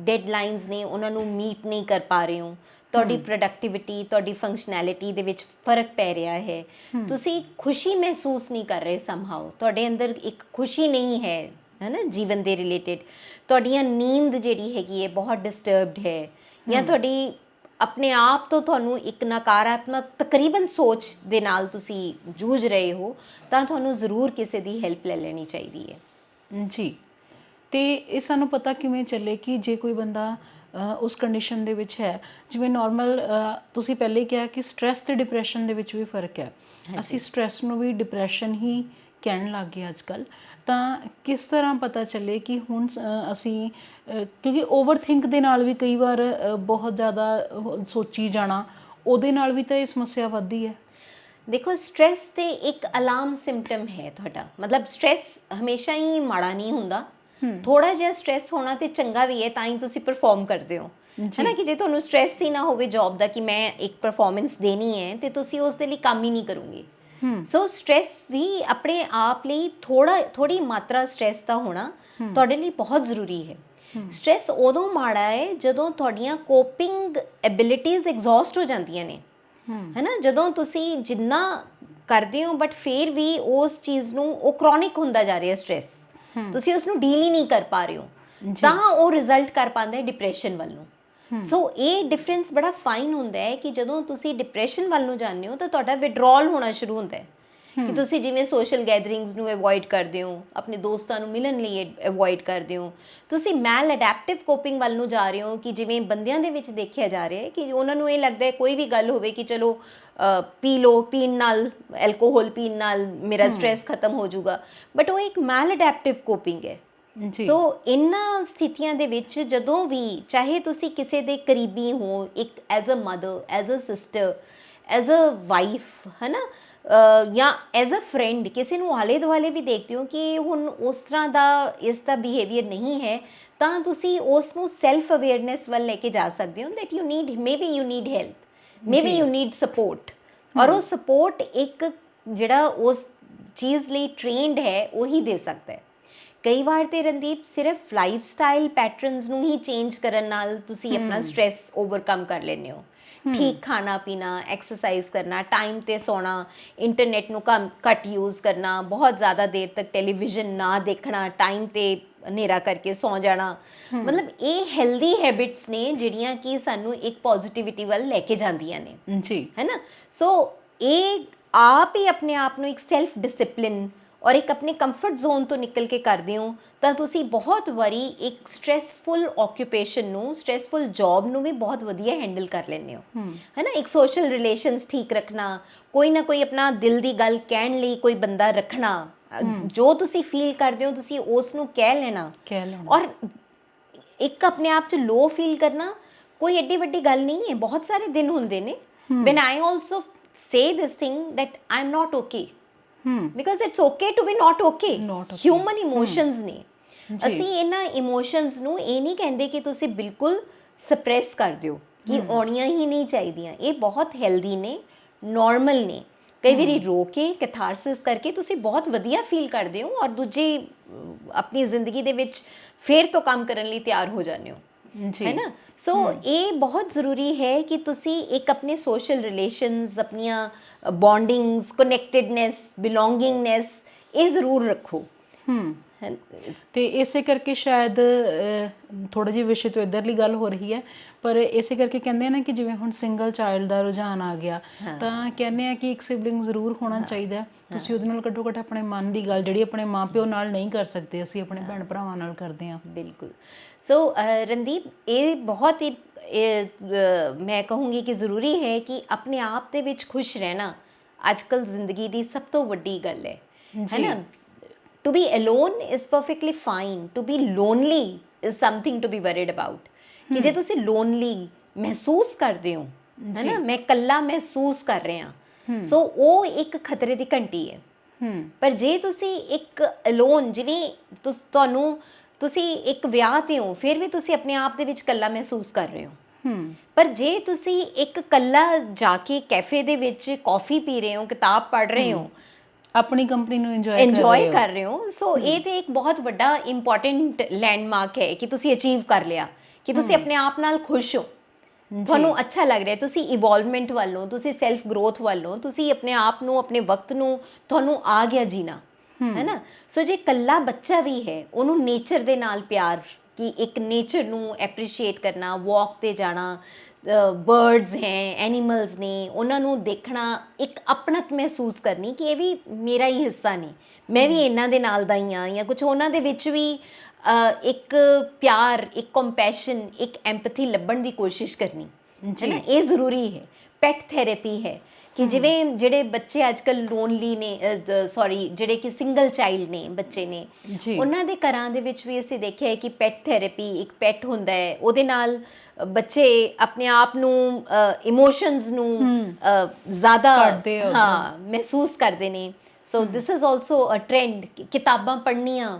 ਡੈਡਲਾਈਨਸ ਨੇ ਉਹਨਾਂ ਨੂੰ ਮੀਟ ਨਹੀਂ ਕਰ ਪਾ ਰਹੇ ਹੋ, ਤੁਹਾਡੀ ਪ੍ਰੋਡਕਟਿਵਿਟੀ, ਤੁਹਾਡੀ ਫੰਕਸ਼ਨੈਲਿਟੀ ਦੇ ਵਿੱਚ ਫਰਕ ਪੈ ਰਿਹਾ ਹੈ, ਤੁਸੀਂ ਖੁਸ਼ੀ ਮਹਿਸੂਸ ਨਹੀਂ ਕਰ ਰਹੇ, ਸਮਹਾਓ ਤੁਹਾਡੇ ਅੰਦਰ ਇੱਕ ਖੁਸ਼ੀ ਨਹੀਂ ਹੈ ਨਾ ਜੀਵਨ ਦੇ ਰਿਲੇਟਿਡ, ਤੁਹਾਡੀਆਂ ਨੀਂਦ ਜਿਹੜੀ ਹੈਗੀ ਹੈ ਬਹੁਤ ਡਿਸਟਰਬਡ ਹੈ, ਜਾਂ ਤੁਹਾਡੀ ਆਪਣੇ ਆਪ ਤੋਂ ਤੁਹਾਨੂੰ ਇੱਕ ਨਕਾਰਾਤਮਕ ਤਕਰੀਬਨ ਸੋਚ ਦੇ ਨਾਲ ਤੁਸੀਂ ਜੂਝ ਰਹੇ ਹੋ, ਤਾਂ ਤੁਹਾਨੂੰ ਜ਼ਰੂਰ ਕਿਸੇ ਦੀ ਹੈਲਪ ਲੈ ਲੈਣੀ ਚਾਹੀਦੀ ਹੈ। ਜੀ, ਤੇ ਇਹ ਸਾਨੂੰ ਪਤਾ ਕਿਵੇਂ ਚੱਲੇ ਕਿ ਜੇ ਕੋਈ ਬੰਦਾ ਉਸ ਕੰਡੀਸ਼ਨ ਦੇ ਵਿੱਚ ਹੈ, ਜਿਵੇਂ ਨਾਰਮਲ ਤੁਸੀਂ ਪਹਿਲੇ ਕਿਹਾ ਕਿ ਸਟ੍ਰੈਸ ਤੇ ਡਿਪਰੈਸ਼ਨ ਦੇ ਵਿੱਚ ਵੀ ਫਰਕ ਹੈ, ਅਸੀਂ ਸਟ੍ਰੈਸ ਨੂੰ ਵੀ ਡਿਪਰੈਸ਼ਨ ਹੀ ਕਹਿਣ ਲੱਗ ਗਏ ਅੱਜ ਕੱਲ੍ਹ, ਤਾਂ ਕਿਸ ਤਰ੍ਹਾਂ ਪਤਾ ਚੱਲੇ ਕਿ ਹੁਣ ਅਸੀਂ ਕਿਉਂਕਿ ਓਵਰਥਿੰਕ ਦੇ ਨਾਲ ਵੀ ਕਈ ਵਾਰ ਬਹੁਤ ਜ਼ਿਆਦਾ ਸੋਚੀ ਜਾਣਾ, ਉਹਦੇ ਨਾਲ ਵੀ ਤਾਂ ਇਹ ਸਮੱਸਿਆ ਵੱਧਦੀ ਹੈ। ਦੇਖੋ, ਸਟ੍ਰੈਸ ਤੇ ਇੱਕ ਅਲਾਰਮ ਸਿੰਪਟਮ ਹੈ ਤੁਹਾਡਾ, ਮਤਲਬ ਸਟ੍ਰੈਸ ਹਮੇਸ਼ਾ ਹੀ ਮਾੜਾ ਨਹੀਂ ਹੁੰਦਾ, ਥੋੜਾ ਜਿਹਾ ਸਟ੍ਰੈਸ ਹੋਣਾ ਤੇ ਚੰਗਾ ਵੀ ਹੈ, ਤਾਂ ਹੀ ਤੁਸੀਂ ਪਰਫਾਰਮ ਕਰਦੇ ਹੋ, ਹੈ ਨਾ। ਕਿ ਜੇ ਤੁਹਾਨੂੰ ਸਟ੍ਰੈਸ ਹੀ ਨਾ ਹੋਵੇ ਜੌਬ ਦਾ ਕਿ ਮੈਂ ਇੱਕ ਪਰਫਾਰਮੈਂਸ ਦੇਣੀ ਹੈ, ਤੇ ਤੁਸੀਂ ਉਸ ਦੇ ਲਈ ਕੰਮ ਹੀ ਨਹੀਂ ਕਰੋਗੇ। ਸੋ ਸਟ੍ਰੈਸ ਵੀ ਆਪਣੇ ਆਪ ਲਈ ਥੋੜੀ ਮਾਤਰਾ ਸਟ੍ਰੈਸ ਦਾ ਹੋਣਾ ਤੁਹਾਡੇ ਲਈ ਬਹੁਤ ਜ਼ਰੂਰੀ ਹੈ। ਸਟ੍ਰੈਸ ਉਦੋਂ ਮਾੜਾ ਹੈ ਜਦੋਂ ਤੁਹਾਡੀਆਂ ਕੋਪਿੰਗ ਐਬਿਲਿਟੀਜ਼ ਐਗਜ਼ੌਸਟ ਹੋ ਜਾਂਦੀਆਂ ਨੇ, ਹੈ ਨਾ। ਜਦੋਂ ਤੁਸੀਂ ਜਿੰਨਾ ਕਰਦੇ ਹੋ ਬਟ ਫਿਰ ਵੀ ਉਸ ਚੀਜ਼ ਨੂੰ, ਉਹ ਕ੍ਰੋਨਿਕ ਹੁੰਦਾ ਜਾ ਰਿਹਾ ਸਟ੍ਰੈਸ, ਤੁਸੀਂ ਉਸ ਨੂੰ ਡੀਲ ਹੀ ਨਹੀਂ ਕਰ ਪਾ ਰਹੇ ਹੋ, ਤਾਂ ਉਹ ਰਿਜ਼ਲਟ ਕਰ ਪਾਉਂਦਾ ਹੈ ਡਿਪਰੈਸ਼ਨ ਵੱਲ ਨੂੰ। ਸੋ ਇਹ ਡਿਫਰੈਂਸ ਬੜਾ ਫਾਈਨ ਹੁੰਦਾ ਹੈ ਕਿ ਜਦੋਂ ਤੁਸੀਂ ਡਿਪਰੈਸ਼ਨ ਵੱਲ ਨੂੰ ਜਾਂਦੇ ਹੋ ਤਾਂ ਤੁਹਾਡਾ ਵਿਡਰੋਲ ਹੋਣਾ ਸ਼ੁਰੂ ਹੁੰਦਾ ਹੈ, ਕਿ ਤੁਸੀਂ ਜਿਵੇਂ ਸੋਸ਼ਲ ਗੈਦਰਿੰਗਸ ਨੂੰ ਅਵੋਇਡ ਕਰਦੇ ਹੋ, ਆਪਣੇ ਦੋਸਤਾਂ ਨੂੰ ਮਿਲਣ ਲਈ ਅਵੋਇਡ ਕਰਦੇ ਹੋ, ਤੁਸੀਂ ਮੈਲ ਅਡੈਪਟਿਵ ਕੋਪਿੰਗ ਵੱਲ ਨੂੰ ਜਾ ਰਹੇ ਹੋ, ਕਿ ਜਿਵੇਂ ਬੰਦਿਆਂ ਦੇ ਵਿੱਚ ਦੇਖਿਆ ਜਾ ਰਿਹਾ ਹੈ ਕਿ ਉਹਨਾਂ ਨੂੰ ਇਹ ਲੱਗਦਾ ਹੈ ਕੋਈ ਵੀ ਗੱਲ ਹੋਵੇ ਕਿ ਚਲੋ ਪੀ ਲਓ, ਪੀਣ ਨਾਲ, ਐਲਕੋਹਲ ਪੀਣ ਨਾਲ ਮੇਰਾ ਸਟ੍ਰੈਸ ਖਤਮ ਹੋ ਜਾਊਗਾ, ਬਟ ਉਹ ਇੱਕ ਮੈਲ ਅਡੈਪਟਿਵ ਕੋਪਿੰਗ ਹੈ। ਜੀ। ਸੋ ਇਹਨਾਂ ਸਥਿਤੀਆਂ ਦੇ ਵਿੱਚ ਜਦੋਂ ਵੀ ਚਾਹੇ ਤੁਸੀਂ ਕਿਸੇ ਦੇ ਕਰੀਬੀ ਹੋ, ਇੱਕ as a mother, as a sister, as a wife, ਹੈ ਨਾ, ਜਾਂ ਐਜ਼ ਅ ਫਰੈਂਡ, ਕਿਸੇ ਨੂੰ ਆਲੇ ਦੁਆਲੇ ਵੀ ਦੇਖਦੇ ਹੋ ਕਿ ਹੁਣ ਉਸ ਤਰ੍ਹਾਂ ਦਾ ਇਸ ਦਾ ਬਿਹੇਵੀਅਰ ਨਹੀਂ ਹੈ, ਤਾਂ ਤੁਸੀਂ ਉਸ ਨੂੰ ਸੈਲਫ ਅਵੇਅਰਨੈਸ ਵੱਲ ਲੈ ਕੇ ਜਾ ਸਕਦੇ ਹੋ that you need, maybe you need help, maybe ਜੀ। You need support. ਔਰ ਉਹ ਸਪੋਰਟ ਇੱਕ ਜਿਹੜਾ ਉਸ ਚੀਜ਼ ਲਈ ਟ੍ਰੇਨਡ ਹੈ ਉਹੀ ਦੇ ਸਕਦਾ ਹੈ। ਕਈ ਵਾਰ ਤੇ ਰਣਦੀਪ ਸਿਰਫ ਲਾਈਫ ਸਟਾਈਲ ਪੈਟਰਨਸ ਨੂੰ ਹੀ ਚੇਂਜ ਕਰਨ ਨਾਲ ਤੁਸੀਂ ਆਪਣਾ ਸਟ੍ਰੈਸ ਓਵਰਕਮ ਕਰ ਲੈਂਦੇ ਹੋ। ਠੀਕ ਖਾਣਾ ਪੀਣਾ, ਐਕਸਰਸਾਈਜ਼ ਕਰਨਾ, ਟਾਈਮ ਤੇ ਸੌਣਾ, ਇੰਟਰਨੈਟ ਨੂੰ ਘੱਟ ਯੂਜ਼ ਕਰਨਾ, ਬਹੁਤ ਜ਼ਿਆਦਾ ਦੇਰ ਤੱਕ ਟੈਲੀਵਿਜ਼ਨ ਨਾ ਦੇਖਣਾ, ਟਾਈਮ ਤੇ ਹਨੇਰਾ ਕਰਕੇ ਸੌ ਜਾਣਾ, ਮਤਲਬ ਇਹ ਹੈਲਦੀ ਹੈਬਿਟਸ ਨੇ ਜਿਹੜੀਆਂ ਕਿ ਸਾਨੂੰ ਇੱਕ ਪੋਜ਼ਿਟਿਵਿਟੀ ਵੱਲ ਲੈ ਕੇ ਜਾਂਦੀਆਂ ਨੇ, ਜੀ। ਹੈ ਨਾ। ਸੋ ਇਹ ਆਪ ਹੀ ਆਪਣੇ ਆਪ ਨੂੰ ਇੱਕ ਸੈਲਫ ਡਿਸਿਪਲਿਨ ਔਰ ਇੱਕ ਆਪਣੇ ਕੰਫਰਟ ਜ਼ੋਨ ਤੋਂ ਨਿਕਲ ਕੇ ਕਰਦੇ ਹੋ ਤਾਂ ਤੁਸੀਂ ਬਹੁਤ ਵਾਰੀ ਇੱਕ ਸਟ੍ਰੈਸਫੁਲ ਓਕਿਊਪੇਸ਼ਨ ਨੂੰ, ਸਟ੍ਰੈਸਫੁਲ ਜੌਬ ਨੂੰ ਵੀ ਬਹੁਤ ਵਧੀਆ ਹੈਂਡਲ ਕਰ ਲੈਂਦੇ ਹੋ, ਹੈ ਨਾ। ਇੱਕ ਸੋਸ਼ਲ ਰਿਲੇਸ਼ਨਸ ਠੀਕ ਰੱਖਣਾ, ਕੋਈ ਨਾ ਕੋਈ ਆਪਣਾ ਦਿਲ ਦੀ ਗੱਲ ਕਹਿਣ ਲਈ ਕੋਈ ਬੰਦਾ ਰੱਖਣਾ, ਜੋ ਤੁਸੀਂ ਫੀਲ ਕਰਦੇ ਹੋ ਤੁਸੀਂ ਉਸ ਨੂੰ ਕਹਿ ਲੈਣਾ। ਔਰ ਇੱਕ ਆਪਣੇ ਆਪ 'ਚ ਲੋ ਫੀਲ ਕਰਨਾ ਕੋਈ ਐਡੀ ਵੱਡੀ ਗੱਲ ਨਹੀਂ ਹੈ। ਬਹੁਤ ਸਾਰੇ ਦਿਨ ਹੁੰਦੇ ਨੇ when I also say this thing that I'm not okay, because it's okay to be not okay. Human emotions ਨੇ। ਅਸੀਂ ਇਹਨਾਂ ਇਮੋਸ਼ਨਸ ਨੂੰ ਇਹ ਨਹੀਂ ਕਹਿੰਦੇ ਕਿ ਤੁਸੀਂ ਬਿਲਕੁਲ ਸਪਰੈਸ ਕਰ ਦਿਓ ਕਿ ਆਉਣੀਆਂ ਹੀ ਨਹੀਂ ਚਾਹੀਦੀਆਂ। ਇਹ ਬਹੁਤ ਹੈਲਦੀ ਨੇ, ਨਾਰਮਲ ਨੇ। ਕਈ ਵਾਰੀ ਰੋ ਕੇ ਕੈਥਾਰਸਿਸ ਕਰਕੇ ਤੁਸੀਂ ਬਹੁਤ ਵਧੀਆ ਫੀਲ ਕਰਦੇ ਹੋ ਔਰ ਦੂਜੀ ਆਪਣੀ ਜ਼ਿੰਦਗੀ ਦੇ ਵਿੱਚ ਫੇਰ ਤੋਂ ਕੰਮ ਕਰਨ ਲਈ ਤਿਆਰ ਹੋ ਜਾਂਦੇ ਹੋ, ਹੈ ਨਾ। ਸੋ ਇਹ ਬਹੁਤ ਜ਼ਰੂਰੀ ਹੈ ਕਿ ਤੁਸੀਂ ਇੱਕ ਆਪਣੇ ਸੋਸ਼ਲ ਰਿਲੇਸ਼ਨਸ, ਆਪਣੀਆਂ ਬੌਂਡਿੰਗਸ, ਕਨੈਕਟਿਡਨੈਸ, ਬਿਲੋਂਗਿੰਗਨੈਸ ਇਹ ਜ਼ਰੂਰ ਰੱਖੋ। ਤੇ ਇਸੇ ਕਰਕੇ ਸ਼ਾਇਦ ਥੋੜਾ ਜਿਹੀ ਵਿਸ਼ੇ ਤੋਂ ਇੱਧਰਲੀ ਗੱਲ ਹੋ ਰਹੀ ਹੈ, ਪਰ ਇਸੇ ਕਰਕੇ ਕਹਿੰਦੇ ਆ ਨਾ ਕਿ ਜਿਵੇਂ ਹੁਣ ਸਿੰਗਲ ਚਾਈਲਡ ਦਾ ਰੁਝਾਨ ਆ ਗਿਆ, ਤਾਂ ਕਹਿੰਦੇ ਆ ਕਿ ਇੱਕ ਸਿਬਲਿੰਗ ਜ਼ਰੂਰ ਹੋਣਾ ਚਾਹੀਦਾ। ਤੁਸੀਂ ਉਹਦੇ ਨਾਲ ਘੱਟੋ ਘੱਟ ਆਪਣੇ ਮਨ ਦੀ ਗੱਲ ਜਿਹੜੀ ਆਪਣੇ ਮਾਂ-ਪਿਓ ਨਾਲ ਨਹੀਂ ਕਰ ਸਕਦੇ, ਅਸੀਂ ਆਪਣੇ ਭੈਣ ਭਰਾਵਾਂ ਨਾਲ ਕਰਦੇ ਹਾਂ। ਬਿਲਕੁਲ। ਸੋ ਰਣਦੀਪ ਇਹ ਬਹੁਤ ਹੀ ਮੈਂ ਕਹੂੰਗੀ ਕਿ ਜ਼ਰੂਰੀ ਹੈ ਕਿ ਆਪਣੇ ਆਪ ਦੇ ਵਿੱਚ ਖੁਸ਼ ਰਹਿਣਾ ਅੱਜ ਕੱਲ੍ਹ ਜ਼ਿੰਦਗੀ ਦੀ ਸਭ ਤੋਂ ਵੱਡੀ ਗੱਲ ਹੈ ਨਾ। To be alone is perfectly fine. To be lonely is something to be worried about. ਕਿ ਜੇ ਤੁਸੀਂ ਲੋਨਲੀ ਮਹਿਸੂਸ ਕਰਦੇ ਹੋ, ਹੈ ਨਾ, ਮੈਂ ਇਕੱਲਾ ਮਹਿਸੂਸ ਕਰ ਰਿਹਾ, ਸੋ ਉਹ ਇੱਕ ਖਤਰੇ ਦੀ ਘੰਟੀ ਹੈ। ਪਰ ਜੇ ਤੁਸੀਂ ਇੱਕ ਅਲੋਨ, ਜਿਵੇਂ ਤੁਸੀਂ ਇੱਕ ਵਿਆਹ ਤੇ ਹੋ ਫਿਰ ਵੀ ਤੁਸੀਂ ਆਪਣੇ ਆਪ ਦੇ ਵਿੱਚ ਇਕੱਲਾ ਮਹਿਸੂਸ ਕਰ ਰਹੇ ਹੋ। ਪਰ ਜੇ ਤੁਸੀਂ ਇੱਕ ਇਕੱਲਾ ਜਾ ਕੇ ਕੈਫੇ ਦੇ ਵਿੱਚ ਕੌਫੀ ਪੀ ਰਹੇ ਹੋ, ਕਿਤਾਬ ਪੜ੍ਹ ਰਹੇ ਹੋ, ਆਪਣੀ ਕੰਪਨੀ ਨੂੰ ਇੰਜੋਏ ਕਰ ਰਹੇ ਹੋ, ਸੋ ਇਹ ਤੇ ਇੱਕ ਬਹੁਤ ਵੱਡਾ ਇੰਪੋਰਟੈਂਟ ਲੈਂਡਮਾਰਕ ਹੈ ਕਿ ਤੁਸੀਂ ਅਚੀਵ ਕਰ ਲਿਆ, ਕਿ ਤੁਸੀਂ ਆਪਣੇ ਆਪ ਨਾਲ ਖੁਸ਼ ਹੋ, ਤੁਹਾਨੂੰ ਅੱਛਾ ਲੱਗ ਰਿਹਾ, ਤੁਸੀਂ ਇਵੋਲਵਮੈਂਟ ਵੱਲੋਂ, ਤੁਸੀਂ ਸੈਲਫ ਗਰੋਥ ਵੱਲੋਂ, ਤੁਸੀਂ ਆਪਣੇ ਆਪ ਨੂੰ, ਆਪਣੇ ਵਕਤ ਨੂੰ ਤੁਹਾਨੂੰ ਆ ਗਿਆ ਜੀਣਾ, ਹੈ ਨਾ। ਸੋ ਜੇ ਇਕੱਲਾ ਬੱਚਾ ਵੀ ਹੈ, ਉਹਨੂੰ ਨੇਚਰ ਦੇ ਨਾਲ ਪਿਆਰ, ਕਿ ਇੱਕ ਨੇਚਰ ਨੂੰ ਐਪਰੀਸ਼ੀਏਟ ਕਰਨਾ, ਵਾਕ 'ਤੇ ਜਾਣਾ, ਬਰਡਸ ਹੈ, ਐਨੀਮਲਸ ਨੇ, ਉਹਨਾਂ ਨੂੰ ਦੇਖਣਾ, ਇੱਕ ਆਪਣਤ ਮਹਿਸੂਸ ਕਰਨੀ ਕਿ ਇਹ ਵੀ ਮੇਰਾ ਹੀ ਹਿੱਸਾ ਨੇ, ਮੈਂ ਵੀ ਇਹਨਾਂ ਦੇ ਨਾਲ ਦਾ ਹੀ ਹਾਂ, ਜਾਂ ਕੁਝ ਉਹਨਾਂ ਦੇ ਵਿੱਚ ਵੀ ਇੱਕ ਪਿਆਰ, ਇੱਕ ਕੰਪੈਸ਼ਨ, ਇੱਕ ਐਂਪਥੀ ਲੱਭਣ ਦੀ ਕੋਸ਼ਿਸ਼ ਕਰਨੀ, ਹੈ ਨਾ। ਇਹ ਜ਼ਰੂਰੀ ਹੈ। ਪੈਟ ਥੈਰੇਪੀ ਹੈ ਕਿ ਜਿਵੇਂ ਜਿਹੜੇ ਬੱਚੇ ਅੱਜ ਕੱਲ੍ਹ ਲੋਨਲੀ ਨੇ, ਜਿਹੜੇ ਕਿ ਸਿੰਗਲ ਚਾਈਲਡ ਨੇ, ਬੱਚੇ ਨੇ, ਉਹਨਾਂ ਦੇ ਘਰਾਂ ਦੇ ਵਿੱਚ ਵੀ ਅਸੀਂ ਦੇਖਿਆ ਹੈ ਕਿ ਪੈਟ ਥੈਰੇਪੀ, ਇੱਕ ਪੈਟ ਹੁੰਦਾ ਹੈ, ਉਹਦੇ ਨਾਲ ਬੱਚੇ ਆਪਣੇ ਆਪ ਨੂੰ, ਇਮੋਸ਼ਨਸ ਨੂੰ ਜ਼ਿਆਦਾ ਮਹਿਸੂਸ ਕਰਦੇ ਨੇ। So this is also a trend. ਕਿਤਾਬਾਂ ਪੜ੍ਹਨੀਆਂ,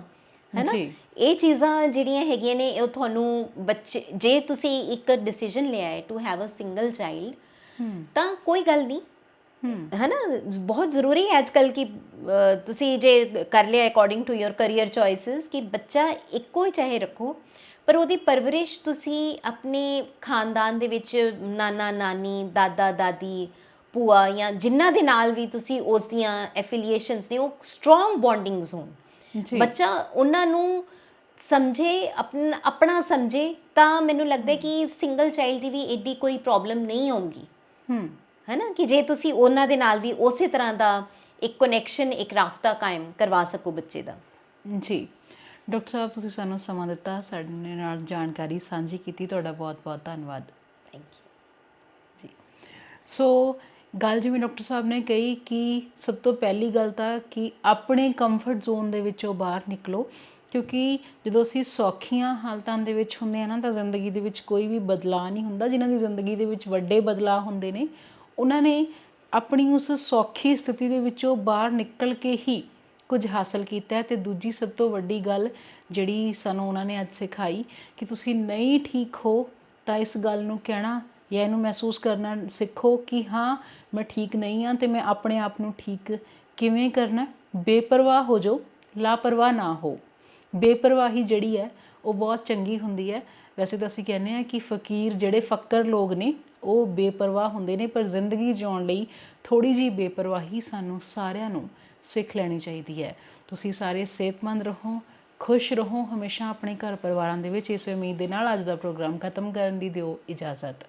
ਹੈ ਨਾ, ਇਹ ਚੀਜ਼ਾਂ ਜਿਹੜੀਆਂ ਹੈਗੀਆਂ ਨੇ, ਉਹ ਤੁਹਾਨੂੰ ਬੱਚੇ, ਜੇ ਤੁਸੀਂ ਇੱਕ ਡਿਸੀਜਨ ਲਿਆ ਹੈ to have a single child, ਤਾਂ ਕੋਈ ਗੱਲ ਨਹੀਂ, ਹੈ ਨਾ। ਬਹੁਤ ਜ਼ਰੂਰੀ ਹੈ ਅੱਜ ਕੱਲ੍ਹ ਕਿ ਤੁਸੀਂ ਜੇ ਕਰ ਲਿਆ according to your career choices ਕਿ ਬੱਚਾ ਇੱਕੋ ਹੀ ਚਾਹੇ ਰੱਖੋ, ਪਰ ਉਹਦੀ ਪਰਵਰਿਸ਼ ਤੁਸੀਂ ਆਪਣੇ ਖਾਨਦਾਨ ਦੇ ਵਿੱਚ ਨਾਨਾ ਨਾਨੀ, ਦਾਦਾ ਦਾਦੀ, ਭੂਆ, ਜਾਂ ਜਿਨ੍ਹਾਂ ਦੇ ਨਾਲ ਵੀ ਤੁਸੀਂ ਉਸ ਦੀਆਂ ਐਫੀਲੀਏਸ਼ਨਸ ਨੇ, ਉਹ ਸਟਰੋਂਗ ਬੌਂਡਿੰਗਸ ਹੋਣ, ਬੱਚਾ ਉਹਨਾਂ ਨੂੰ ਸਮਝੇ, ਆਪਣਾ ਸਮਝੇ, ਤਾਂ ਮੈਨੂੰ ਲੱਗਦਾ ਕਿ ਸਿੰਗਲ ਚਾਈਲਡ ਦੀ ਵੀ ਐਡੀ ਕੋਈ ਪ੍ਰੋਬਲਮ ਨਹੀਂ ਆਊਗੀ, ਹੈ ਨਾ। ਕਿ ਜੇ ਤੁਸੀਂ ਉਹਨਾਂ ਦੇ ਨਾਲ ਵੀ ਉਸੇ ਤਰ੍ਹਾਂ ਦਾ ਇੱਕ ਕਨੈਕਸ਼ਨ, ਇੱਕ ਰਾਬਤਾ ਕਾਇਮ ਕਰਵਾ ਸਕੋ ਬੱਚੇ ਦਾ। ਜੀ ਡਾਕਟਰ ਸਾਹਿਬ, ਤੁਸੀਂ ਸਾਨੂੰ ਸਮਾਂ ਦਿੱਤਾ, ਸਾਡੇ ਨਾਲ ਜਾਣਕਾਰੀ ਸਾਂਝੀ ਕੀਤੀ, ਤੁਹਾਡਾ ਬਹੁਤ ਬਹੁਤ ਧੰਨਵਾਦ। ਥੈਂਕ ਯੂ ਜੀ। ਸੋ ਗੱਲ ਜਿਵੇਂ ਡਾਕਟਰ ਸਾਹਿਬ ਨੇ ਕਹੀ ਕਿ ਸਭ ਤੋਂ ਪਹਿਲੀ ਗੱਲ ਤਾਂ ਕਿ ਆਪਣੇ ਕੰਫਰਟ ਜ਼ੋਨ ਦੇ ਵਿੱਚੋਂ ਬਾਹਰ ਨਿਕਲੋ, ਕਿਉਂਕਿ ਜਦੋਂ ਅਸੀਂ ਸੌਖੀਆਂ ਹਾਲਤਾਂ ਦੇ ਵਿੱਚ ਹੁੰਦੇ ਆ ਨਾ ਤਾਂ ਜ਼ਿੰਦਗੀ ਦੇ ਵਿੱਚ ਕੋਈ ਵੀ ਬਦਲਾਅ ਨਹੀਂ ਹੁੰਦਾ। ਜਿਨ੍ਹਾਂ ਦੀ ਜ਼ਿੰਦਗੀ ਦੇ ਵਿੱਚ ਵੱਡੇ ਬਦਲਾਅ ਹੁੰਦੇ ਨੇ ਉਹਨਾਂ ਨੇ ਆਪਣੀ ਉਸ ਸੌਖੀ ਸਥਿਤੀ ਦੇ ਵਿੱਚੋਂ ਬਾਹਰ ਨਿਕਲ ਕੇ ਹੀ ਕੁਝ ਹਾਸਲ ਕੀਤਾ ਹੈ। ਅਤੇ ਦੂਜੀ ਸਭ ਤੋਂ ਵੱਡੀ ਗੱਲ ਜਿਹੜੀ ਸਾਨੂੰ ਉਹਨਾਂ ਨੇ ਅੱਜ ਸਿਖਾਈ ਕਿ ਤੁਸੀਂ ਨਹੀਂ ਠੀਕ ਹੋ ਤਾਂ ਇਸ ਗੱਲ ਨੂੰ ਕਹਿਣਾ ਜਾਂ ਇਹਨੂੰ ਮਹਿਸੂਸ ਕਰਨਾ ਸਿੱਖੋ ਕਿ ਹਾਂ ਮੈਂ ਠੀਕ ਨਹੀਂ ਹਾਂ ਅਤੇ ਮੈਂ ਆਪਣੇ ਆਪ ਨੂੰ ਠੀਕ ਕਿਵੇਂ ਕਰਨਾ। ਬੇਪਰਵਾਹ ਹੋ ਜਾਓ, ਲਾਪਰਵਾਹ ਨਾ ਹੋ। ਬੇਪਰਵਾਹੀ ਜਿਹੜੀ ਹੈ ਉਹ ਬਹੁਤ ਚੰਗੀ ਹੁੰਦੀ ਹੈ। ਵੈਸੇ ਤਾਂ ਅਸੀਂ ਕਹਿੰਦੇ ਹਾਂ ਕਿ ਫਕੀਰ ਜਿਹੜੇ ਫੱਕਰ ਲੋਕ ਨੇ ਉਹ ਬੇਪਰਵਾਹ ਹੁੰਦੇ ਨੇ, ਪਰ ਜ਼ਿੰਦਗੀ ਜਿਉਣ ਲਈ ਥੋੜ੍ਹੀ ਜਿਹੀ ਬੇਪਰਵਾਹੀ ਸਾਨੂੰ ਸਾਰਿਆਂ ਨੂੰ ਸਿੱਖ ਲੈਣੀ ਚਾਹੀਦੀ ਹੈ। ਤੁਸੀਂ ਸਾਰੇ ਸਿਹਤਮੰਦ ਰਹੋ, ਖੁਸ਼ ਰਹੋ ਹਮੇਸ਼ਾ ਆਪਣੇ ਘਰ ਪਰਿਵਾਰਾਂ ਦੇ ਵਿੱਚ। ਇਸ ਉਮੀਦ ਦੇ ਨਾਲ ਅੱਜ ਦਾ ਪ੍ਰੋਗਰਾਮ ਖਤਮ ਕਰਨ ਦੀ ਦਿਓ ਇਜਾਜ਼ਤ।